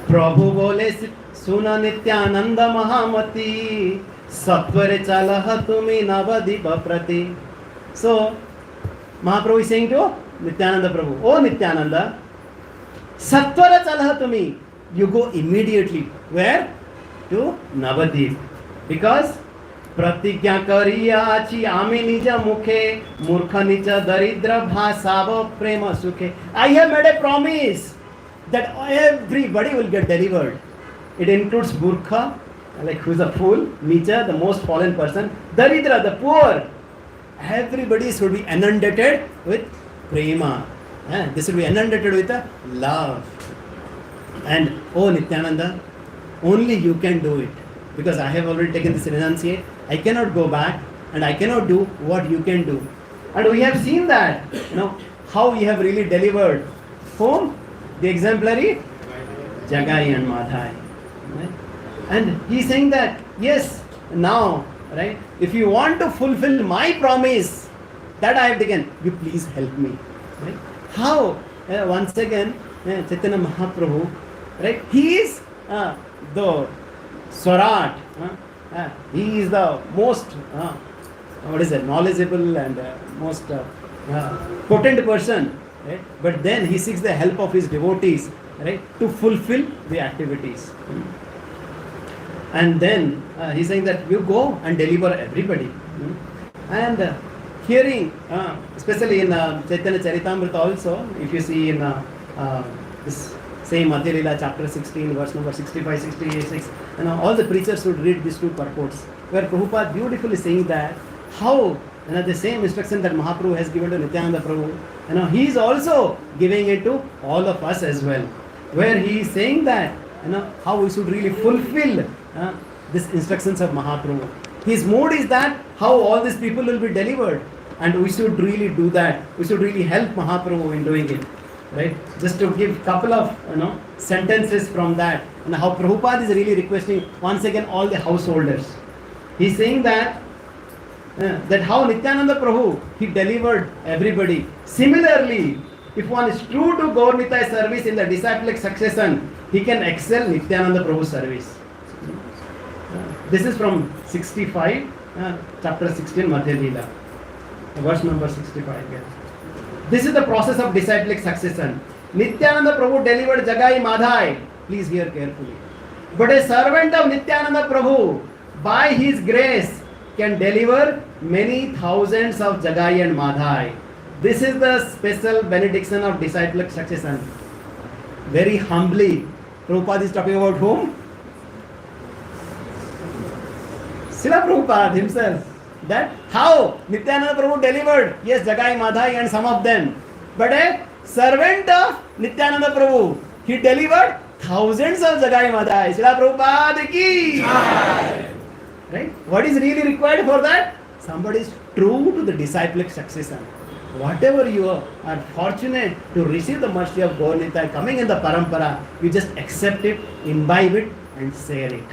Prabhu bole suna Nityananda Mahamati Satvare chalah tumi navadipa prati. So Mahaprabhu is saying to Nityananda Prabhu, oh Nityananda, Satvara chalah tumi, you go immediately. Where? To Navadip. Because Pratigya kariya achi ami nija mukhe murkha nija daridra bhasava prema sukhe. I have made a promise that everybody will get delivered. It includes murkha, like who is a fool, nija, the most fallen person, daridra, the poor. Everybody should be inundated with prema. This will be inundated with a love. And oh Nityananda, only you can do it. Because I have already taken this renunciate. I cannot go back and I cannot do what you can do. And we have seen that, how we have really delivered whom? The exemplary Jagai and Madhai. Right? And he is saying that, yes, now, right, if you want to fulfill my promise that I have taken, you please help me. Right? How? Once again, Chaitanya Mahaprabhu, right, he is the Swarat. He is the most, knowledgeable and most potent person. Right? But then he seeks the help of his devotees, right, to fulfill the activities. And then he's saying that you go and deliver everybody. And hearing, especially in Chaitanya Charitamrita also, if you see in this same Lila-Ch chapter 16, verse number 65, 66, all the preachers should read these two purports, where Prabhupada beautifully saying that how the same instruction that Mahaprabhu has given to Nityananda Prabhu, he is also giving it to all of us as well, where he is saying that how we should really fulfill these instructions of Mahaprabhu. His mood is that how all these people will be delivered, and we should really do that. We should really help Mahaprabhu in doing it. Right? Just to give couple of sentences from that, and how Prabhupada is really requesting once again all the householders. He is saying that how Nityananda Prabhu, he delivered everybody. Similarly, if one is true to Gaur Nitai service in the disciplic succession, he can excel Nityananda Prabhu's service. This is from 65, chapter 16, Madhya Lila, verse number 65. Yes. This is the process of disciplic succession. Nityananda Prabhu delivered Jagai Madhai. Please hear carefully. But a servant of Nityananda Prabhu, by his grace, can deliver many thousands of Jagai and Madhai. This is the special benediction of disciplic succession. Very humbly, Prabhupada is talking about whom? Srila Prabhupada himself. That how Nityananda Prabhu delivered, yes, Jagai Madhai and some of them. But a servant of Nityananda Prabhu, he delivered thousands of Jagai Madhai. Srila Prabhupada ki. Right? What is really required for that? somebody is true to the disciplic succession, whatever you are fortunate to receive the mercy of Gaur-Nitai coming in the parampara, you just accept it, imbibe it, and share it.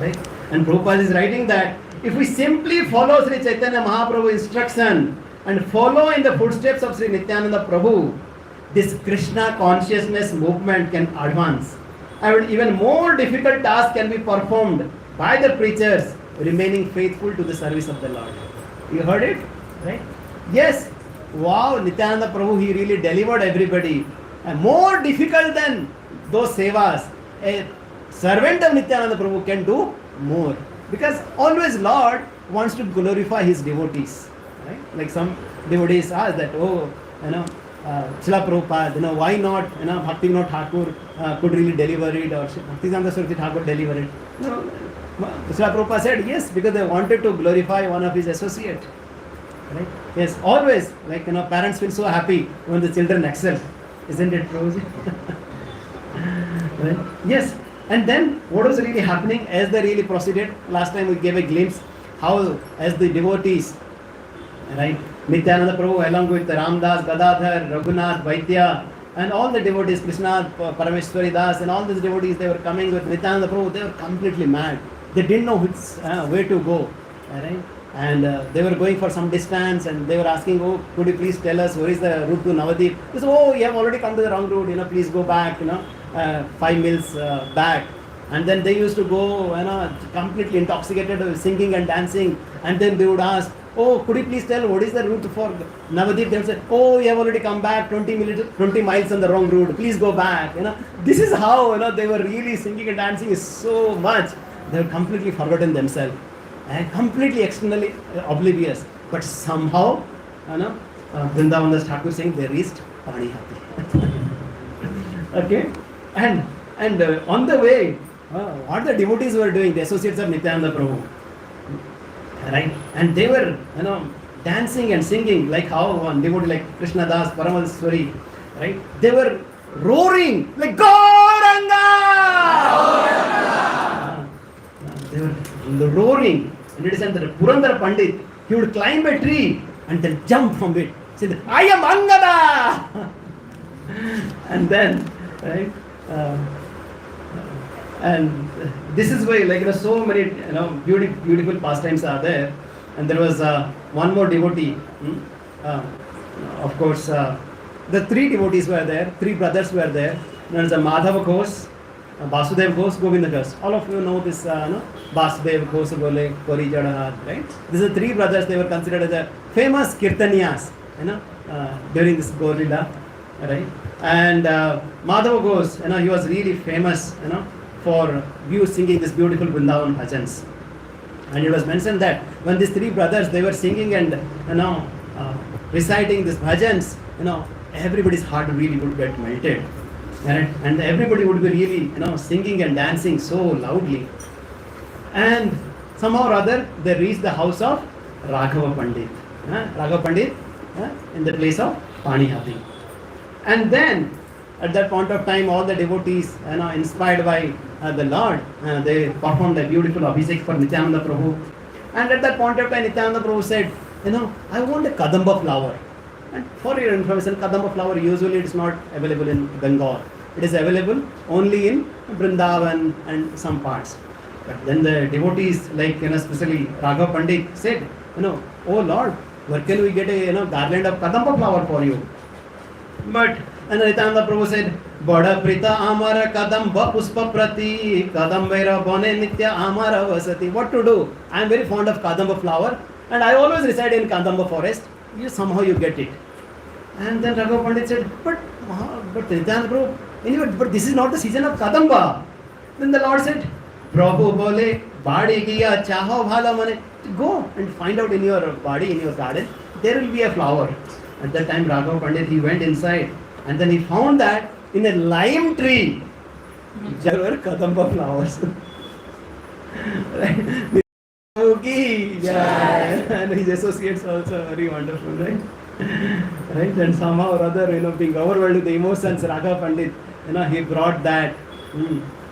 Right? And Prabhupada is writing that if we simply follow Sri Chaitanya Mahaprabhu's instruction and follow in the footsteps of Sri Nityananda Prabhu, this Krishna consciousness movement can advance. And even more difficult tasks can be performed by the preachers remaining faithful to the service of the Lord. You heard it? Right? Yes. Wow, Nityananda Prabhu, he really delivered everybody. And more difficult than those sevas. A servant of Nityananda Prabhu can do more. Because always Lord wants to glorify his devotees. Right? Like some devotees ask that, Srila Prabhupada, why not, Bhaktivinoda Thakur could really deliver it, or Bhaktivedanta Saraswati Thakur deliver it. Srila Prabhupada said, yes, because they wanted to glorify one of his associates. Right? Yes, always, parents feel so happy when the children excel. Isn't it, Prabhuji? Right? Yes. And then, what was really happening as they really proceeded? Last time we gave a glimpse how, as the devotees, right, Nityananda Prabhu along with Ramdas, Gadadhar, Raghunath, Vaidya, and all the devotees, Krishna, Parameshwari Das, and all these devotees, they were coming with Nityananda Prabhu. They were completely mad. They didn't know where to go. Right? And they were going for some distance, and they were asking, could you please tell us where is the route to Navadip? They said, you have already come to the wrong route, please go back, 5 miles back. And then they used to go, completely intoxicated, singing and dancing. And then they would ask, could you please tell what is the route for Navadip? They would say, you have already come back 20 miles on the wrong route. Please go back. This is how, they were really singing and dancing so much. They were completely forgotten themselves. And completely externally oblivious. But somehow, Vrindavan Thakur saying they reached Panihati. Okay? And on the way, what the devotees were doing, the associates of Nityananda Prabhu, right? And they were, dancing and singing like how one devotee like Krishna Das, Paramaswari, right? They were roaring like Gauranga! They were roaring. And it is that Purandara Pandit, he would climb a tree and then jump from it. Say, I am Angada! And then, right? And this is why, so many, beautiful pastimes are there. And there was one more devotee. Of course, the 3 devotees were there. 3 brothers were there. There was a Madhava Ghosh, Basudev Ghosh, Govinda Ghosh. All of you know this, Basudev Ghosh, Gole, Kori Jadanath, right? These are 3 brothers. They were considered as the famous Kirtaniyas, during this Gaur Leela, right? And Madhava Ghosh, he was really famous, for singing this beautiful Vrindavan bhajans. And it was mentioned that when these 3 brothers, they were singing and, reciting these bhajans, everybody's heart really would get melted. Right? And everybody would be really, singing and dancing so loudly. And somehow or other, they reached the house of Raghava Pandit. Raghava Pandit in the place of Panihati. And then, at that point of time, all the devotees, inspired by the Lord, they performed a beautiful abhishek for Nityananda Prabhu. And at that point of time, Nityananda Prabhu said, I want a Kadamba flower. And for your information, Kadamba flower usually it's not available in Bengal. It is available only in Vrindavan and some parts. But then the devotees, especially Raghav Pandit, said, oh Lord, where can we get a garland of Kadamba flower for you? But and Nityananda Prabhu said, Bada Prita Amara Kadamba Puspa Prati Kadambaira Bone Nitya Amara Vasati. What to do? I am very fond of Kadamba flower and I always reside in Kadamba forest. Somehow you get it. And then Raghav Pandit said, but Nityananda Prabhu, anyway, but this is not the season of Kadamba. Then the Lord said, Prabhu Bole, Badi Giya Chaho Bhala Mane. Go and find out in your body, in your garden, there will be a flower. At that time, Raghav Pandit, he went inside and then he found that in a lime tree, there were Kadamba flowers. Right? And his associates also very wonderful, right? Right? And somehow or other, being overwhelmed with the emotions, Raghav Pandit, he brought that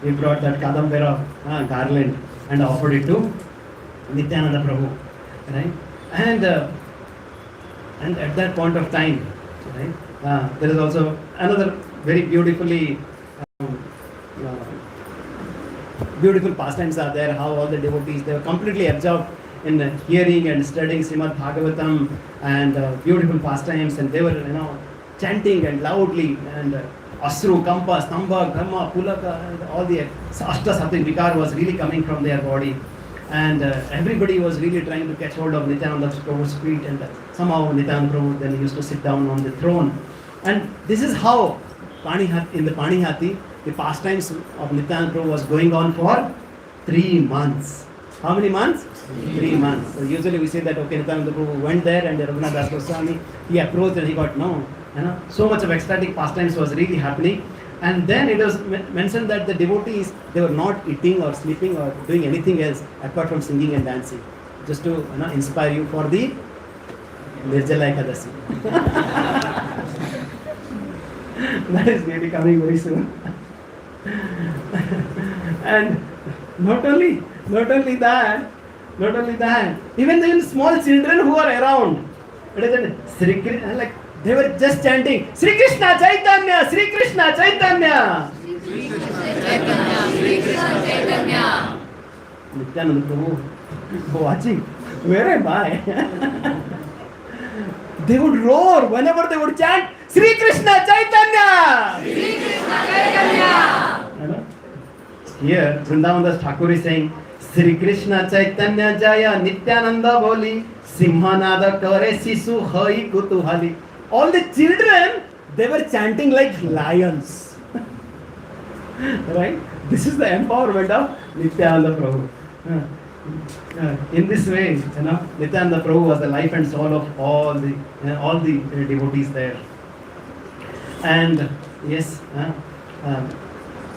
Kadambera garland and offered it to Nityananda Prabhu. right? And at that point of time, right, there is also another very beautiful pastimes are there. How all the devotees, they were completely absorbed in hearing and studying Srimad Bhagavatam and beautiful pastimes, and they were chanting and loudly and Asru, Kampa, Stamba, Brahma, Pulaka, and all the Ashta Sattvic Vikar was really coming from their body. And everybody was really trying to catch hold of Nityananda Prabhu's feet, and somehow Nityananda Prabhu then used to sit down on the throne. And this is how in the Panihati, the pastimes of Nityananda Prabhu was going on for 3 months. How many months? 3 months. So usually we say that, okay, Nityananda Prabhu went there and Raghunath Das Goswami, he approached and he got so much of ecstatic pastimes was really happening. And then it was mentioned that the devotees, they were not eating or sleeping or doing anything else apart from singing and dancing, just to inspire you for the Nirjala Ekadasi. That is really coming very soon. And not only that, even the small children who are around, they were just chanting, Sri Krishna Chaitanya, Sri Krishna Chaitanya. Nityananda Prabhu watching, where am I? They would roar whenever they would chant, Sri Krishna Chaitanya. Sri Krishna Chaitanya. Here, Vrindavan Das Thakur is saying, Sri Krishna Chaitanya Jaya Nityananda Boli Simhanada Kare Sisu Hai Kutuhali. All the children, they were chanting like lions. Right? This is the empowerment of Nityananda Prabhu. In this way, Nityananda Prabhu was the life and soul of all the devotees there. And yes,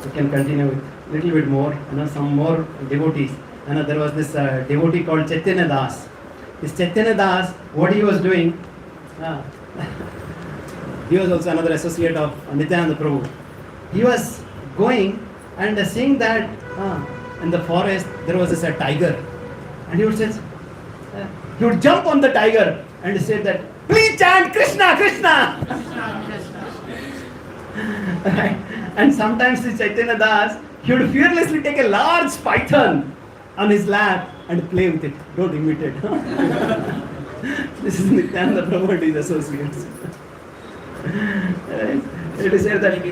we can continue with a little bit more, some more devotees. There was this devotee called Chaitanya Das. This Chaitanya Das, what he was doing, he was also another associate of Nityananda Prabhu. He was going and seeing that in the forest there was this tiger, and he would say, he would jump on the tiger and say that, please chant Krishna, Krishna. Right? And sometimes this Chaitanya Das, he would fearlessly take a large python on his lap and play with it. Don't imitate. This is Nityananda Prabhu and his associates. It is said that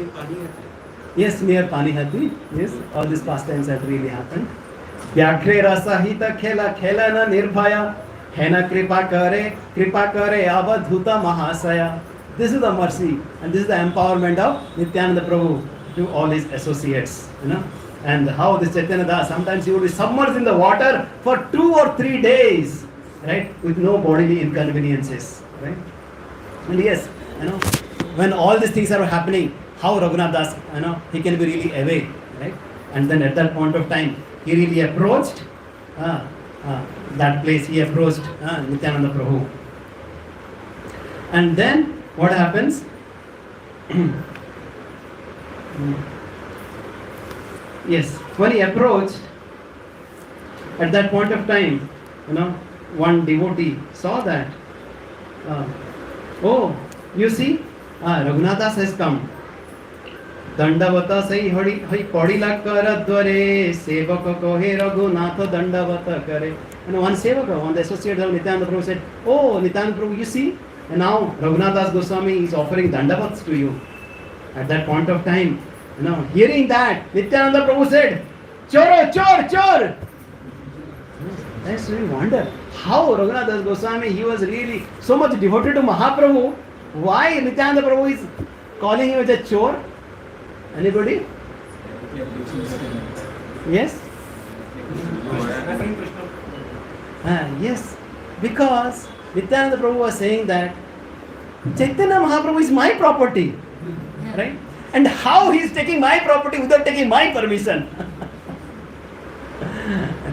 yes, near Panihati, yes, all these pastimes have really happened. Vyagre rasahita khela khelana nirbhaya hena kripa kare avadhuta mahasaya. This is the mercy and this is the empowerment of Nityananda Prabhu to all his associates. And how this Chaitanya Das, sometimes he would be submerged in the water for 2 or 3 days, right, with no bodily inconveniences, right? And yes, when all these things are happening, how Raghunath Das, he can be really away, right? And then at that point of time, he really approached that place. He approached Nityananda Prabhu. And then what happens? Yes, when he approached, at that point of time, one devotee saw that, oh, you see, Raghunath Das has come. Dandavata sai hai padila karadware sevaka kohe Raghunatha dandavata kare. And one sevaka, one of the associates of Nityananda Prabhu said, oh, Nityananda Prabhu, you see, and now Raghunath Das Goswami is offering dandavats to you. At that point of time, hearing that, Nityananda Prabhu said, Choro, chor, chor. That's really wonder. How Raghunath Das Goswami, he was really so much devoted to Mahaprabhu. Why Nityananda Prabhu is calling him as a chor? Anybody? Yes? Yes. Because Nityananda Prabhu was saying that Chaitanya Mahaprabhu is my property. Right? And how he is taking my property without taking my permission?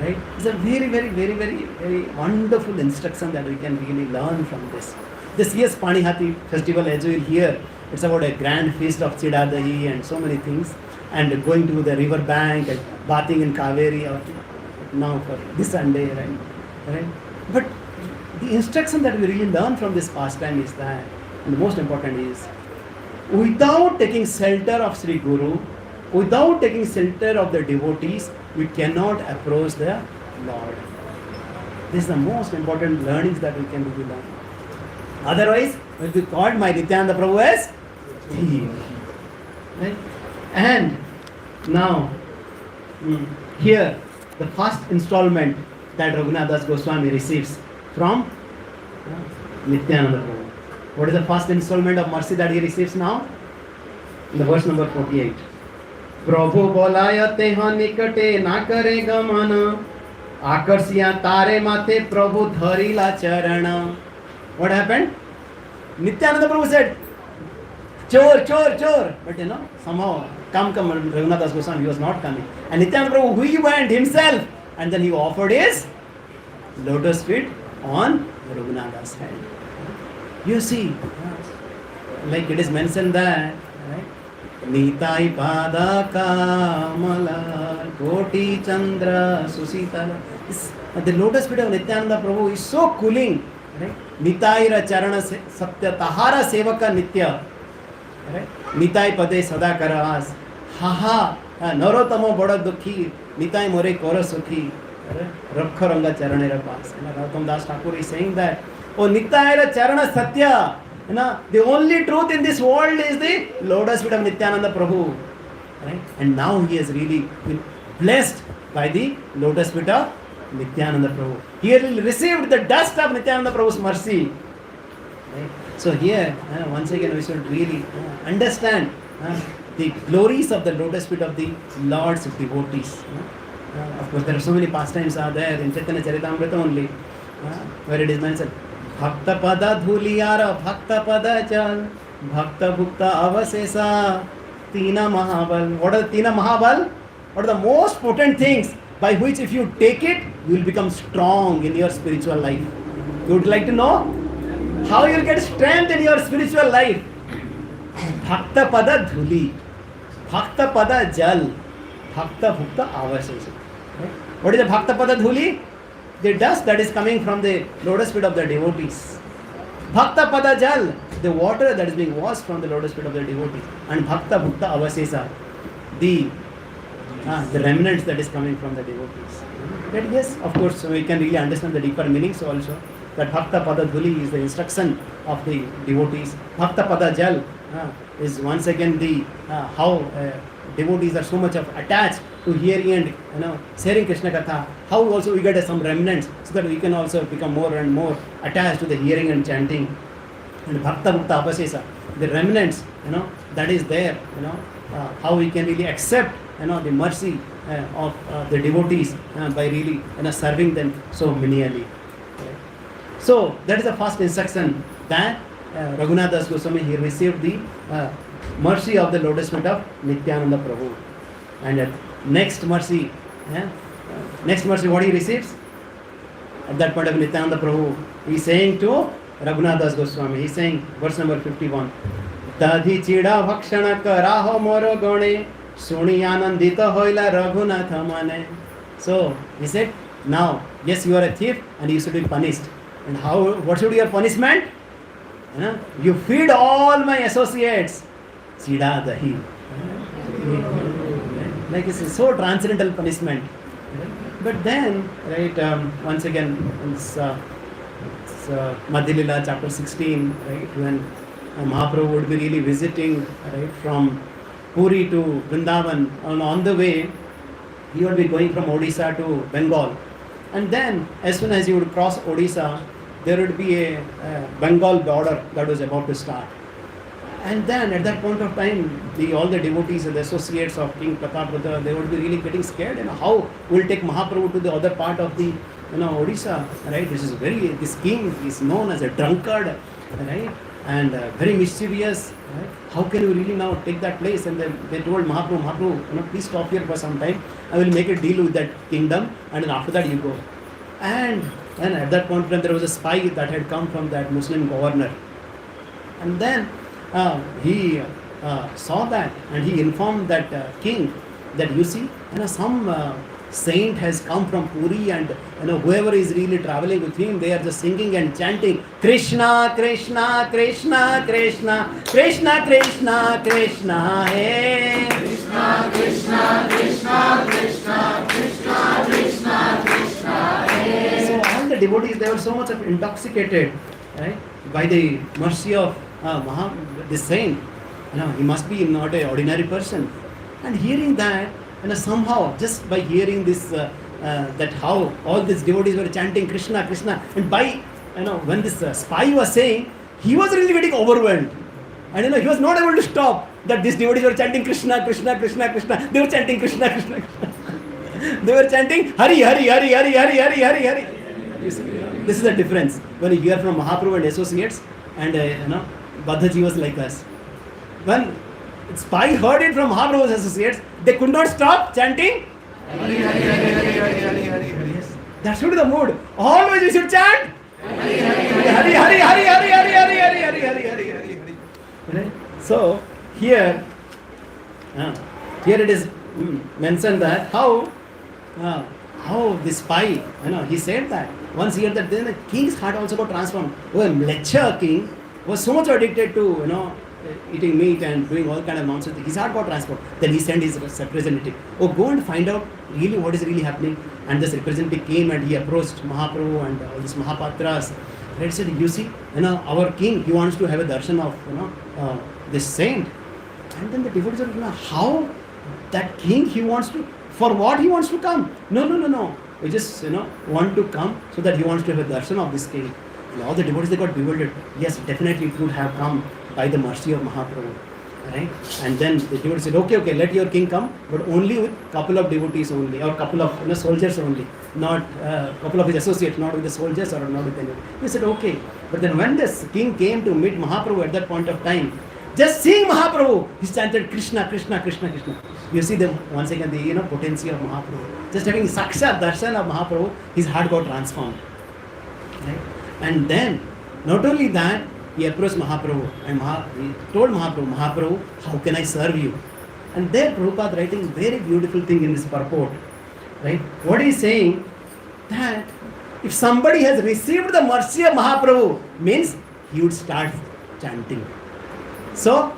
Right? It's a very, very, very, very, very wonderful instruction that we can really learn from this. This year's Panihati festival, as you will hear, it's about a grand feast of Chidadahi and so many things, and going to the river bank and bathing in Kaveri now for this Sunday, right? But the instruction that we really learn from this pastime is that, and the most important is, without taking shelter of Sri Guru, without taking shelter of the devotees, we cannot approach the Lord. This is the most important learnings that we can really learn. Otherwise, we'll be called my Nityananda Prabhu as thief. Right? And now, here, the first installment that Raghunath Das Goswami receives from Nityananda Prabhu. What is the first installment of mercy that he receives now? In the verse number 48. Prabhu bolaya teha nikate na kare gamana akarsiya tare mate Prabhu dharila charana. What happened? Nityananda Prabhu said, chor, chor, chor. But somehow, come, Raghunath Das Goswami, he was not coming. And Nityananda Prabhu, he went himself. And then he offered his lotus feet on Raghunath Das' head. You see, like it is mentioned that, right? Nitai pada kamala koti chandra susitala. The lotus feet of Nityananda Prabhu is so cooling. Right? Nitai ra charana satya tahara sevaka nitya. Right? Nitai pade sada karas. Haha narotamo bada dukhi. Nitai more kora sukhi. Rakha ranga charane ra pas. Gautam Das Thakur is saying that, oh Nitai ra charana satya. The only truth in this world is the lotus feet of Nityananda Prabhu. Right? And now he has really been blessed by the lotus feet of Nityananda Prabhu. He has received the dust of Nityananda Prabhu's mercy. Right? So here, once again, we should really understand the glories of the lotus feet of the Lord's devotees. Of course, there are so many pastimes are there in Chaitanya Charitamrita only, where it is mentioned, Bhakta pada dhuliyara, Bhakta pada chal, Bhakta bhukta avasesa, Tina Mahabal. What are the Tina Mahabal? What are the most potent things by which if you take it, you will become strong in your spiritual life? You would like to know how you will get strength in your spiritual life? Bhakta pada dhuli, Bhakta pada jal, Bhakta bhukta avasesa. What is the Bhakta pada dhuli? The dust that is coming from the lotus feet of the devotees. Bhakta pada jal, the water that is being washed from the lotus feet of the devotees. And Bhakta bhukta avasesa, the remnants that is coming from the devotees. But yes, of course, we can really understand the deeper meanings also. That Bhakta pada dhuli is the instruction of the devotees. Bhakta pada jal is once again the how devotees are so much of attached to hearing and sharing Krishna Katha. How also we get some remnants so that we can also become more and more attached to the hearing and chanting. And Bhakta Bhukta Apasesa, the remnants, that is there. How we can really accept the mercy of the devotees by really serving them so menially. So that is the first instruction that Raghunath Das Goswami, he received the mercy of the lotus feet of Nityananda Prabhu. And next mercy, what he receives? At that point of Nityananda Prabhu, he is saying to Raghunath Das Goswami, he is saying, verse number 51, Dadhi chida bhakshana karaho moro gone, suni anandita hoila Raghunatha mane. So he said, now, yes, you are a thief and you should be punished. And what should be your punishment? You feed all my associates. Chida dahi. Like it's a so transcendental punishment. But then, right, once again, it's Madhya Lila chapter 16, right, when Mahaprabhu would be really visiting, right, from Puri to Vrindavan, and on the way, he would be going from Odisha to Bengal. And then, as soon as he would cross Odisha, there would be a Bengal border that was about to start. And then at that point of time, all the devotees and the associates of King Pratap, they would be really getting scared. How we'll take Mahaprabhu to the other part of the Odisha, right? This king is known as a drunkard, right? And very mischievous. Right? How can you really now take that place? And then they told Mahaprabhu, please stop here for some time. I will make a deal with that kingdom, and then after that you go. And at that point in time, there was a spy that had come from that Muslim governor. And then he saw that, and he informed that king that, you see, some saint has come from Puri, and whoever is really traveling with him, they are just singing and chanting Krishna, Krishna, Krishna, Krishna, Krishna, Krishna, Krishna, hey. Krishna, Krishna, Krishna, Krishna, Krishna, Krishna, Krishna, hey. So all the devotees, they were so much of intoxicated, right, by the mercy of this saint. He must be not an ordinary person. And hearing that, somehow, just by hearing this, that how all these devotees were chanting Krishna, Krishna, and by, when this spy was saying, he was really getting overwhelmed. And he was not able to stop that these devotees were chanting Krishna, Krishna, Krishna, Krishna. They were chanting Krishna, Krishna, Krishna. They were chanting Hari, Hari, Hari, Hari, Hari, Hari, Hari, Hari. You see, this is the difference when you hear from Mahaprabhu and associates, and Badhaji was like us. When spy heard it from Mahaprabhu's associates, they could not stop chanting Hari, Hari, Hari, Hari, Hari, Hari, Hari, Hari. Yes. That should be the mood. Always we should chant Hari, Hari, Hari, Hari, Hari, Hari, Hari, Hari, Hari, Hari, Hari, Hari. Right? So here it is mentioned that how this spy, he said that once he heard that, then the king's heart also got transformed. Lila-Ch king was so much addicted to eating meat and doing all kind of nonsense. His heart got transformed. Then he sent his representative, go and find out really what is really happening. And this representative came and he approached Mahaprabhu and all these Mahapatras. He said, you see, our king, he wants to have a darshan of this saint. And then the devotees said, how that king, he wants to, for what he wants to come? No. We just want to come so that he wants to have a darshan of this king. And all the devotees, they got bewildered. Yes, definitely it would have come by the mercy of Mahaprabhu. Right? And then the devotees said, okay, let your king come, but only with couple of devotees only, or couple of soldiers only, not couple of his associates, not with the soldiers or not with anyone. He said, okay. But then when this king came to meet Mahaprabhu at that point of time, just seeing Mahaprabhu, he chanted Krishna, Krishna, Krishna, Krishna. You see them once again, the potency of Mahaprabhu. Just having Sakshat darshan of Mahaprabhu, his heart got transformed. Right? And then, not only that, he approached Mahaprabhu and he told Mahaprabhu, how can I serve you? And there Prabhupada writing very beautiful thing in this purport. Right? What he is saying, that if somebody has received the mercy of Mahaprabhu, means he would start chanting. So,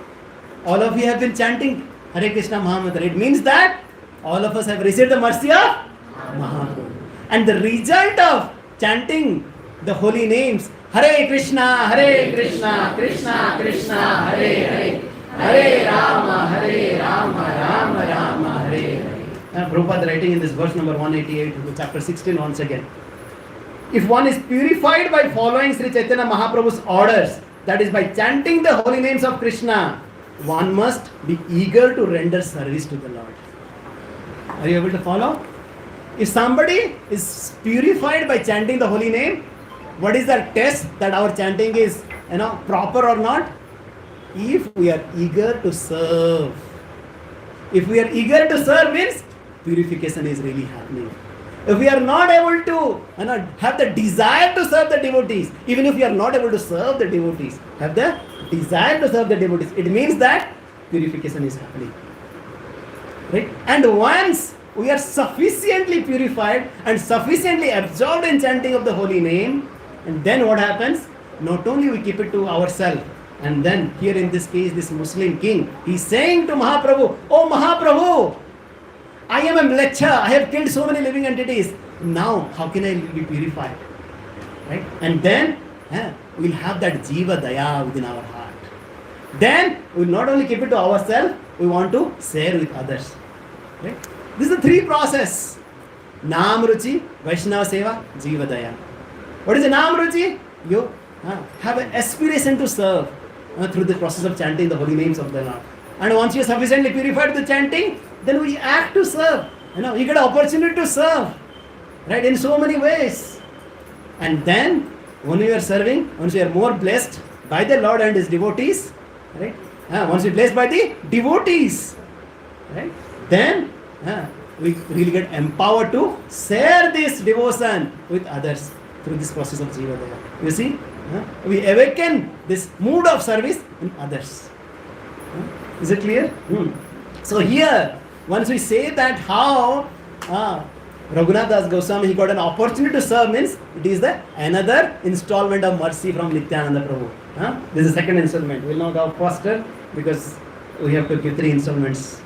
all of you have been chanting Hare Krishna Mahamantra. It means that all of us have received the mercy of Mahaprabhu. And the result of chanting the holy names, Hare Krishna, Krishna Krishna, Hare Hare, Hare Rama, Rama Rama, Hare Hare. Prabhupada writing in this verse number 188, chapter 16 once again. If one is purified by following Sri Chaitanya Mahaprabhu's orders, that is by chanting the holy names of Krishna, one must be eager to render service to the Lord. Are you able to follow? If somebody is purified by chanting the holy name, what is the test that our chanting is proper or not? If we are eager to serve. If we are eager to serve means purification is really happening. If we are not able to have the desire to serve the devotees, even if we are not able to serve the devotees, have the desire to serve the devotees, it means that purification is happening. Right? And once we are sufficiently purified and sufficiently absorbed in chanting of the holy name, and then what happens? Not only we keep it to ourselves, and then here in this case, this Muslim king, he is saying to Mahaprabhu, oh Mahaprabhu, I am a Lila-Ch, I have killed so many living entities. Now, how can I be purified? Right? And then we will have that Jiva Daya within our heart. Then we will not only keep it to ourselves, we want to share with others. Right? This is the three process. Nam Ruchi, Vaishnava Seva, Jiva Daya. What is the Nam Ruchi? You have an aspiration to serve through the process of chanting the holy names of the Lord. And once you are sufficiently purified with chanting, then we act to serve. You get an opportunity to serve. Right? In so many ways. And then, when you are serving, once you are more blessed by the Lord and His devotees, right? Once you are blessed by the devotees, right? Then, we really get empowered to share this devotion with others through this process of Jiva Daya. You see? We awaken this mood of service in others. Is it clear? So here, once we say that how Raghunath Das Goswami, he got an opportunity to serve, means it is the another installment of mercy from Nityananda Prabhu. This is the second installment. We will now go faster because we have to give 3 installments.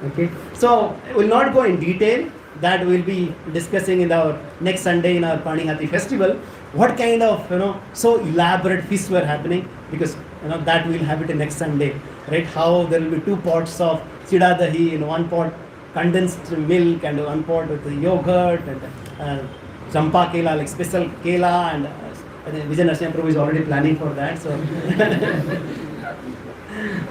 Okay, so we will not go in detail. That we will be discussing in our next Sunday in our Panihati festival. What kind of so elaborate feasts were happening, because that we will have it in next Sunday, right? How there will be 2 pots of chida dahi, in one pot condensed milk and one pot with the yogurt and champa kela, like special kela, and I think Vijay Narasimha Prabhu is already planning for that. So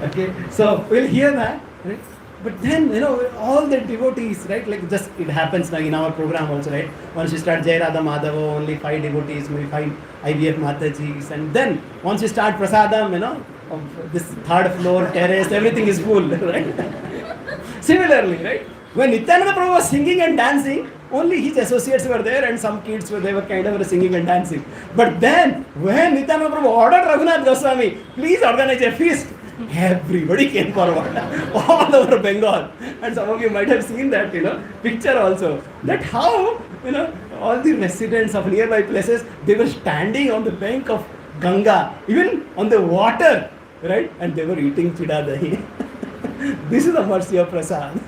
okay, so we'll hear that, right? But then, all the devotees, right? Like just it happens now in our program also, right? Once you start Jai Radha Madhava, only 5 devotees, maybe 5 IVF Matajis, and then once you start Prasadam, of this 3rd floor terrace, everything is full, right? Similarly, right? When Nityananda Prabhu was singing and dancing, only his associates were there and some kids they were kind of singing and dancing. But then, when Nityananda Prabhu ordered Raghunath Goswami, please organize a feast, everybody came forward, all over Bengal. And some of you might have seen that, picture also. That how, all the residents of nearby places, they were standing on the bank of Ganga, even on the water, right? And they were eating chida dahi. This is the mercy of Prasad.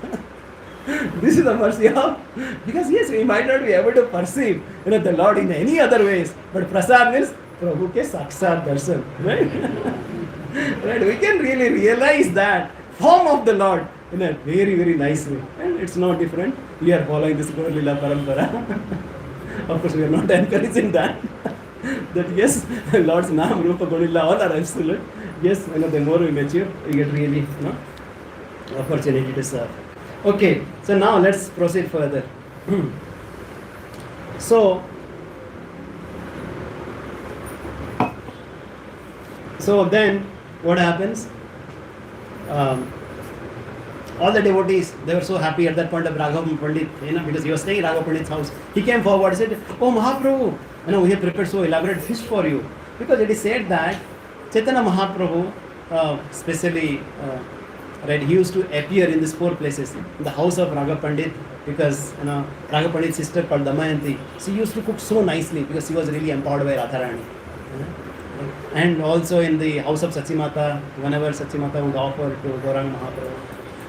This is the mercy of, because yes, we might not be able to perceive, the Lord in any other ways, but Prasad means Prabhu ke sakshat darshan, right? Right, we can really realize that form of the Lord in a very, very nice way. And it's no different. We are following this Gaur Lila Parampara. Of course, we are not encouraging that. That yes, Lord's Naam, Rupa, Gaurila, all are absolute. Yes, the more we mature, we get really, opportunity to serve. Okay, so now let's proceed further. So then, what happens? All the devotees, they were so happy at that point of Raghav Pandit, because he was staying in Raghav Pandit's house. He came forward and said, "Oh Mahaprabhu, we have prepared so elaborate feast for you." Because it is said that Chaitanya Mahaprabhu, especially, right, he used to appear in these 4 places. In the house of Raghav Pandit, because Raghav Pandit's sister called Damayanti, she used to cook so nicely because she was really empowered by Radharani. And also in the house of Sachimata, whenever Sachimata would offer to Gauranga Mahaprabhu.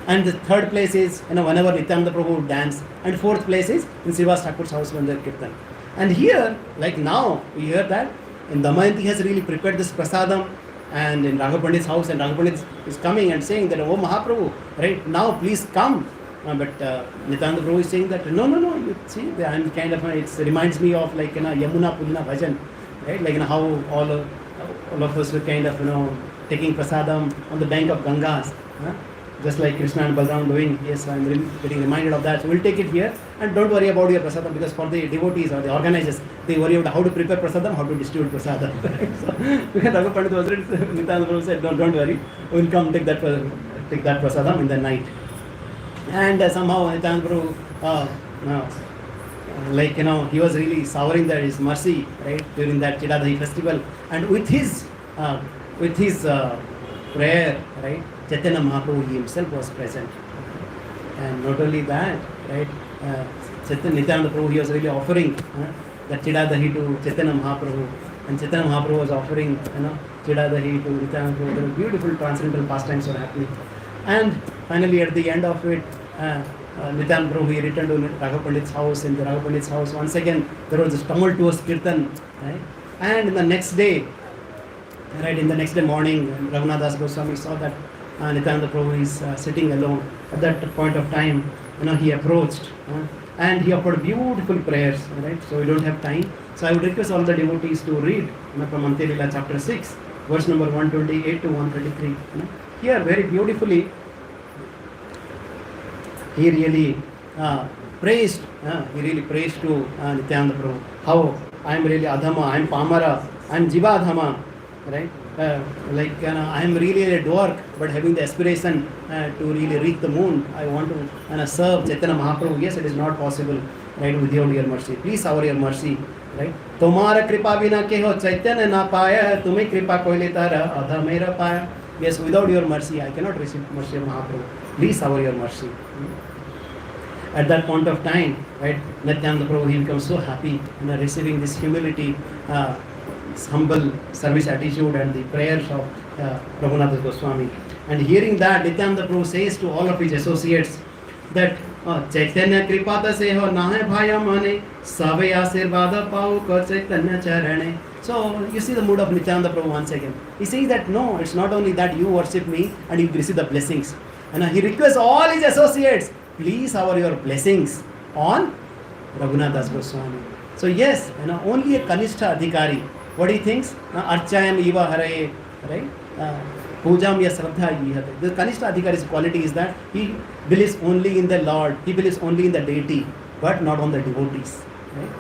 And the 3rd place is, whenever Nityananda Prabhu would dance. And 4th place is in Srivas Thakur's house when they kirtan. And here, like now, we hear that in Damayanti has really prepared this prasadam, and in Raghav Pandit's house, and Raghav Pandit is coming and saying that, "Oh Mahaprabhu, right now please come." But Nityananda Prabhu is saying that, no, you see, I'm kind of, it reminds me of like Yamuna Pulina Bhajan, right? Like how all of us were kind of, taking prasadam on the bank of Gangas. Just like Krishna and Balaram doing. Yes, I'm getting reminded of that. So we'll take it here, and don't worry about your prasadam, because for the devotees or the organizers, they worry about how to prepare prasadam, how to distribute prasadam. So, because Raghav Pandit was ready, Nityananda Prabhu said, don't worry, we'll come take that prasadam in the night. And somehow Nityananda Prabhu, he was really savoring that his mercy, right, during that Chidadahi festival, and with his prayer, right, Chaitanya Mahaprabhu himself was present. And not only that, right, Nityananda Prabhu, he was really offering that Chidadahi to Chaitanya Mahaprabhu, and Chaitanya Mahaprabhu was offering Chidadahi to Nityananda Prabhu. There were beautiful transcendental pastimes were happening. And finally, at the end of it, Nityananda Prabhu, he returned to Raghav Pandit's house. In the Raghav Pandit's house, once again, there was this tumultuous kirtan, right? And in the next day, morning, Raghunath Das Goswami saw that Nityananda Prabhu is sitting alone. At that point of time, he approached and he offered beautiful prayers, right? So we don't have time. So I would request all the devotees to read from Antya Lila chapter 6, verse number 128 to 133. Here, very beautifully, he really praised to Nityananda Prabhu. How I am really Adhama, I am Pamara, I am Jivadhama, right? I am really a dwarf, but having the aspiration to really reach the moon. I want to serve Chaitanya Mahaprabhu. Yes, it is not possible, right, without your mercy. Please shower your mercy, right? Tomara kripa bina ke ho Chaitanya na paya, tumhe kripa koile tara adha mera paya. Yes, without your mercy, I cannot receive mercy of Mahaprabhu. Please shower your mercy. at that point of time, right, Nityananda Prabhu, he becomes so happy, receiving this humility, this humble service attitude and the prayers of Raghunath Goswami. And hearing that, Nityananda Prabhu says to all of his associates that Chaitanya Kripata se ho nahe bhaya mane, sabe asirvada pau ko Chaitanya charane. So you see the mood of Nityananda Prabhu once again. He says that no, it's not only that you worship me and you receive the blessings. And he requests all his associates, please shower your blessings on Raghunath Das Goswami. So yes, only a Kanishta Adhikari, what he thinks? Archayam Iva Hare, right? Pujam ya Shraddha Ihate. The Kanishta Adhikari's quality is that he believes only in the Lord, he believes only in the deity, but not on the devotees. Right?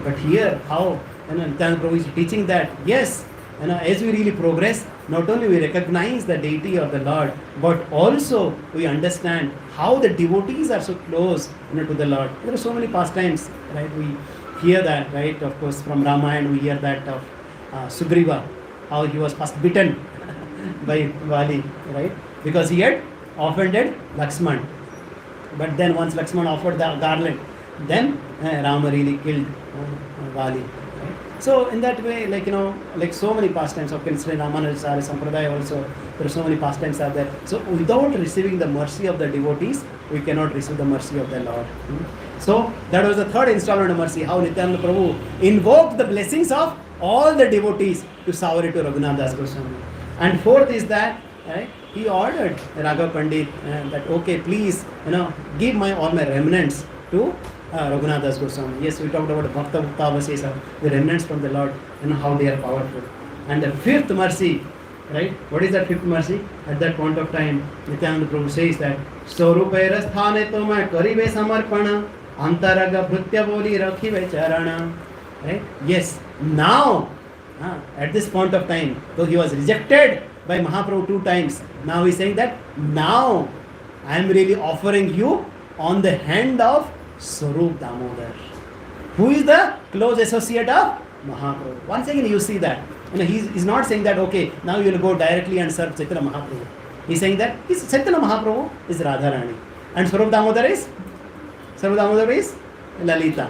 But here, how Nityananda Prabhu is teaching that, yes, as we really progress, not only we recognize the deity of the Lord, but also we understand how the devotees are so close to the Lord. There are so many pastimes, right? We hear that, right? Of course, from Ramayana we hear that of Sugriva, how he was first bitten by Vali, right? Because he had offended Lakshman. But then once Lakshman offered the garland, then Rama really killed Vali. So in that way, like so many pastimes of considering Ramanujacharya Sampradaya also, there are so many pastimes are there. So without receiving the mercy of the devotees, we cannot receive the mercy of the Lord. So that was the third installment of mercy, how Nityananda Prabhu invoked the blessings of all the devotees to shower it to Raghunath Das Goswami. And fourth is that, right, he ordered Raghav Pandit that, okay, please, give all my remnants to Raghunath Das Goswami. Yes, we talked about Bhakta Bhakta Avasesa, the remnants from the Lord, how they are powerful. And the fifth mercy, right? What is that fifth mercy? At that point of time, Nityananda Prabhu says that Swarupaira sthane to mai karibe samarpana antaraga bhrutya boli rakhive charana. Right? Yes, now, at this point of time, though he was rejected by Mahaprabhu 2 times, now he is saying that now I am really offering you on the hand of Swarup Damodar, who is the close associate of Mahaprabhu. Once again you see that. He's not saying that, okay, now you will go directly and serve Chaitanya Mahaprabhu. He's saying that Chaitanya Mahaprabhu is Radharani. And Swarup Damodar is Lalita.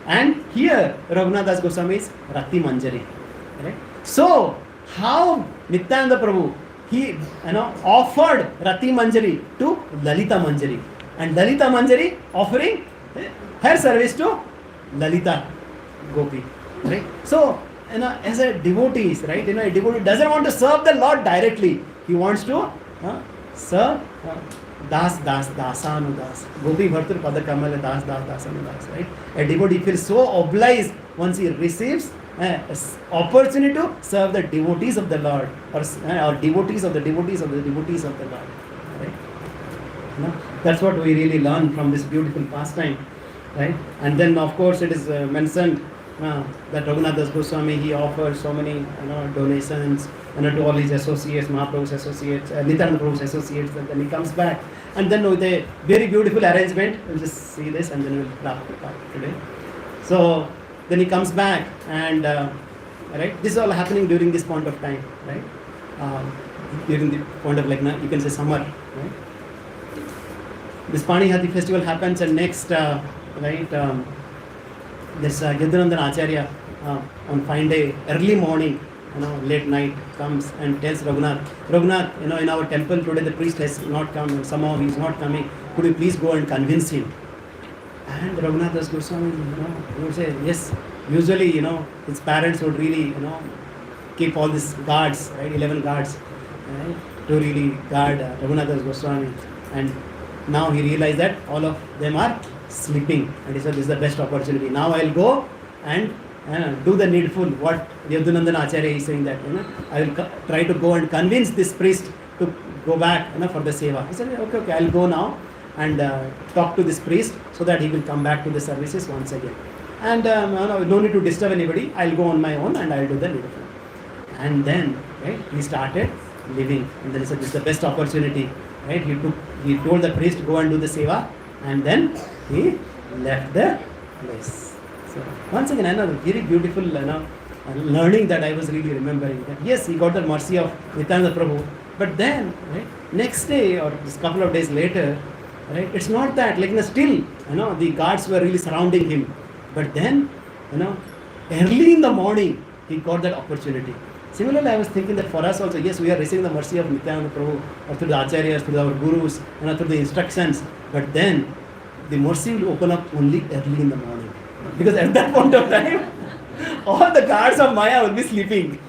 And here Raghunath Das Goswami is Rati Manjari. Right? So how Nityananda Prabhu, he offered Rati Manjari to Lalita Manjari. And Lalita Manjari offering her service to Lalita Gopi. Right? So, as a devotee, right? A devotee doesn't want to serve the Lord directly. He wants to serve Das Das Dasanu Das. Gopi Bhartur Pada Kamala Das Das Dasanu Das. Right? A devotee feels so obliged once he receives opportunity to serve the devotees of the Lord, or devotees of the devotees of the devotees of the Lord. Right? That's what we really learn from this beautiful pastime, right? And then of course it is mentioned that Raghunath Das Goswami, he offers so many donations to all his associates, Mahaprabhu's associates, Nityananda Prabhu's associates, and then he comes back. And then with a very beautiful arrangement, we'll just see this and then we'll wrap it up today. So then he comes back and right, this is all happening during this point of time, right? During the point of you can say summer, right? This Panihati festival happens, and next, this Yadunandan Acharya on fine day, early morning, late night comes and tells Raghunath, in our temple today the priest has not come, and somehow he is not coming. Could you please go and convince him? And Raghunath Das Goswami, would say, yes. Usually, his parents would really, keep all these guards, right, 11 guards, right, to really guard Raghunath Das Goswami. And now he realized that all of them are sleeping, and he said, this is the best opportunity. Now I'll go and do the needful. What Yadunandan Acharya is saying that, I will try to go and convince this priest to go back, for the seva. He said, okay, I'll go now and talk to this priest so that he will come back to the services once again. And no need to disturb anybody. I'll go on my own and I'll do the needful. And then, right, he started living, and then he said, this is the best opportunity. Right? He told the priest to go and do the seva, and then he left the place. So once again, another very beautiful learning that I was really remembering. That yes, he got the mercy of Nityananda Prabhu, but then, right, next day or just couple of days later, Right? It's not that, like, still, the guards were really surrounding him. But then, early in the morning, he got that opportunity. Similarly, I was thinking that for us also, yes, we are receiving the mercy of Nityananda Prabhu, or through the acharyas, through our gurus, through the instructions. But then, the mercy will open up only early in the morning. Because at that point of time, all the guards of Maya will be sleeping.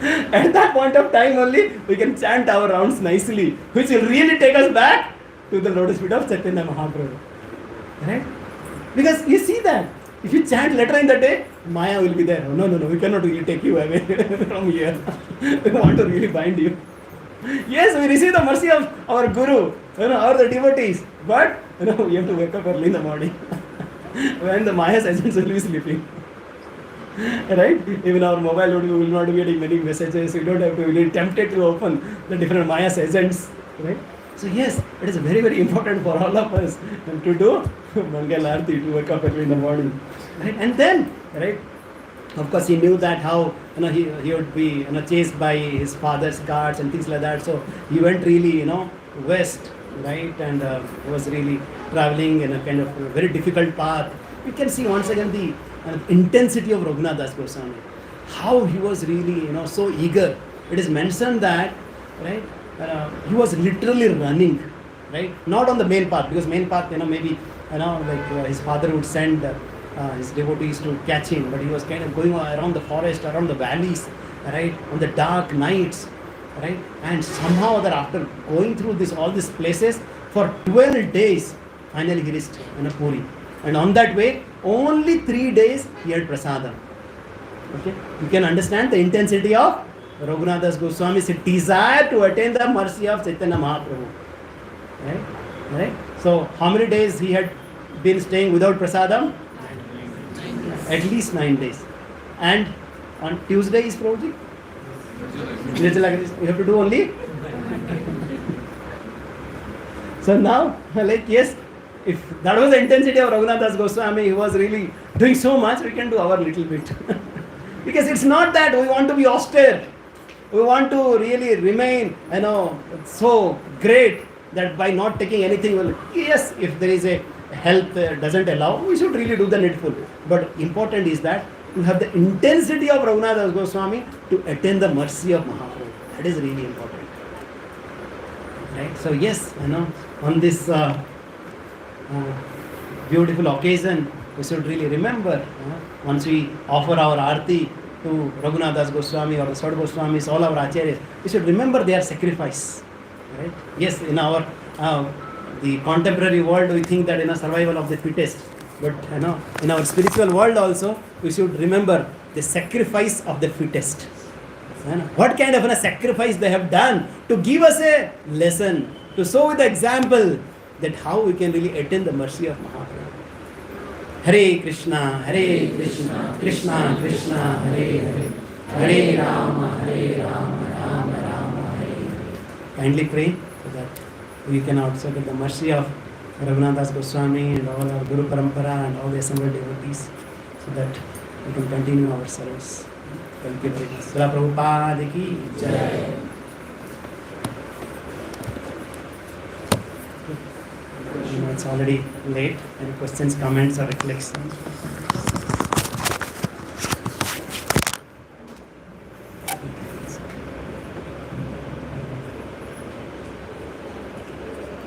At that point of time only, we can chant our rounds nicely, which will really take us back to the lotus feet of Chaitanya Mahaprabhu. Right? Because you see that, if you chant later in the day, Maya will be there. No, we cannot really take you away from here. We want to really bind you. Yes, we receive the mercy of our Guru, or the devotees, but we have to wake up early in the morning when the Maya's agents will be sleeping. Right? Even our mobile will not be getting many messages. We don't have to be tempted to open the different Maya's agents. Right? So yes, it is very, very important for all of us to do Mangal Arati, to wake up early in the morning. Right? And then, right, of course, he knew that how he would be chased by his father's guards and things like that. So he went really west, right, and was really traveling in a kind of very difficult path. You can see once again the intensity of Raghunath Das Goswami, how he was really so eager. It is mentioned that, right, he was literally running, right, not on the main path, because main path maybe his father would send his devotees to catch him, but he was kind of going around the forest, around the valleys, right, on the dark nights, right, and somehow that after going through all these places for 12 days, finally he reached Puri, and on that way only 3 days he had prasadam. Okay, you can understand the intensity of Raghunath Das Goswami's desire to attain the mercy of Chaitanya Mahaprabhu. Right? So how many days he had been staying without prasadam? At least 9 days. And on Tuesday is Prabhuji? You have to do only? So now, yes, if that was the intensity of Raghunath Das Goswami, he was really doing so much, we can do our little bit. Because it's not that we want to be austere. We want to really remain, so great that by not taking anything, yes, if there is a health doesn't allow, we should really do the needful. But important is that to have the intensity of Raghunath Das Goswami to attain the mercy of Mahaprabhu. That is really important. Right? So yes, on this beautiful occasion, we should really remember, once we offer our arti to Raghunath Das Goswami or the Sod Goswamis, all our acharyas, we should remember their sacrifice. Right? Yes, in our the contemporary world, we think that survival of the fittest, but in our spiritual world also, we should remember the sacrifice of the fittest. What kind of a sacrifice they have done to give us a lesson, to show with the example that how we can really attain the mercy of Mahaprabhu. Hare Krishna, Krishna Krishna, Hare Hare, Hare Rama, Rama Rama, Hare Hare. Kindly pray so that we can also get the mercy of Raghunath Das Goswami and all our Guru Parampara and all the assembled devotees, so that we can continue our service. Thank you very much. Srila Prabhupada ki Jai. It's already late. Any questions, comments, or reflections?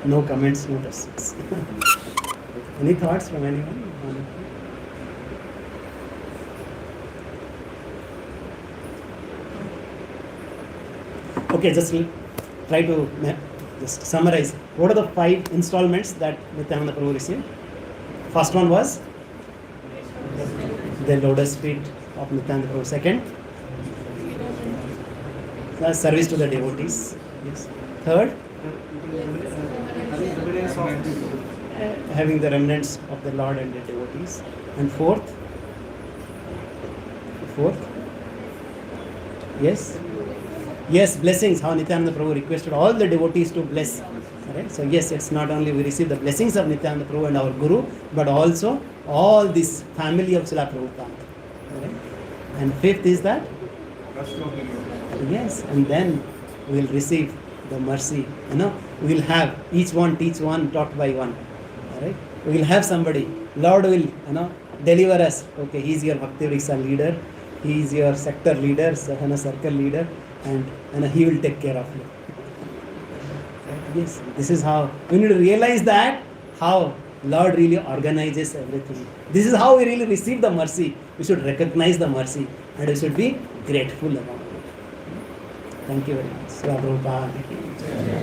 No comments, no questions. Any thoughts from anyone? Okay, just try to just summarize. What are the 5 installments that Nityananda Prabhu received? First one was the lotus feet of Nityananda Prabhu. Second, the service to the devotees. Yes. Third, having the remnants of the Lord and the devotees. And fourth, yes, blessings. How Nityananda Prabhu requested all the devotees to bless. Right? So yes, it's not only we receive the blessings of Nityananda Prabhu and our Guru, but also all this family of Srila Prabhupada. Right? And fifth is that? Yes, and then we will receive the mercy. We will have each one teach one, taught by one. All right. We will have somebody. Lord will, deliver us. Okay, He is your Bhakti Vriksha leader. He is your sector leader, circle leader, and He will take care of you. Yes, this is how we need to realize that how Lord really organizes everything. This is how we really receive the mercy. We should recognize the mercy and we should be grateful about it. Thank you very much. Prabhupada.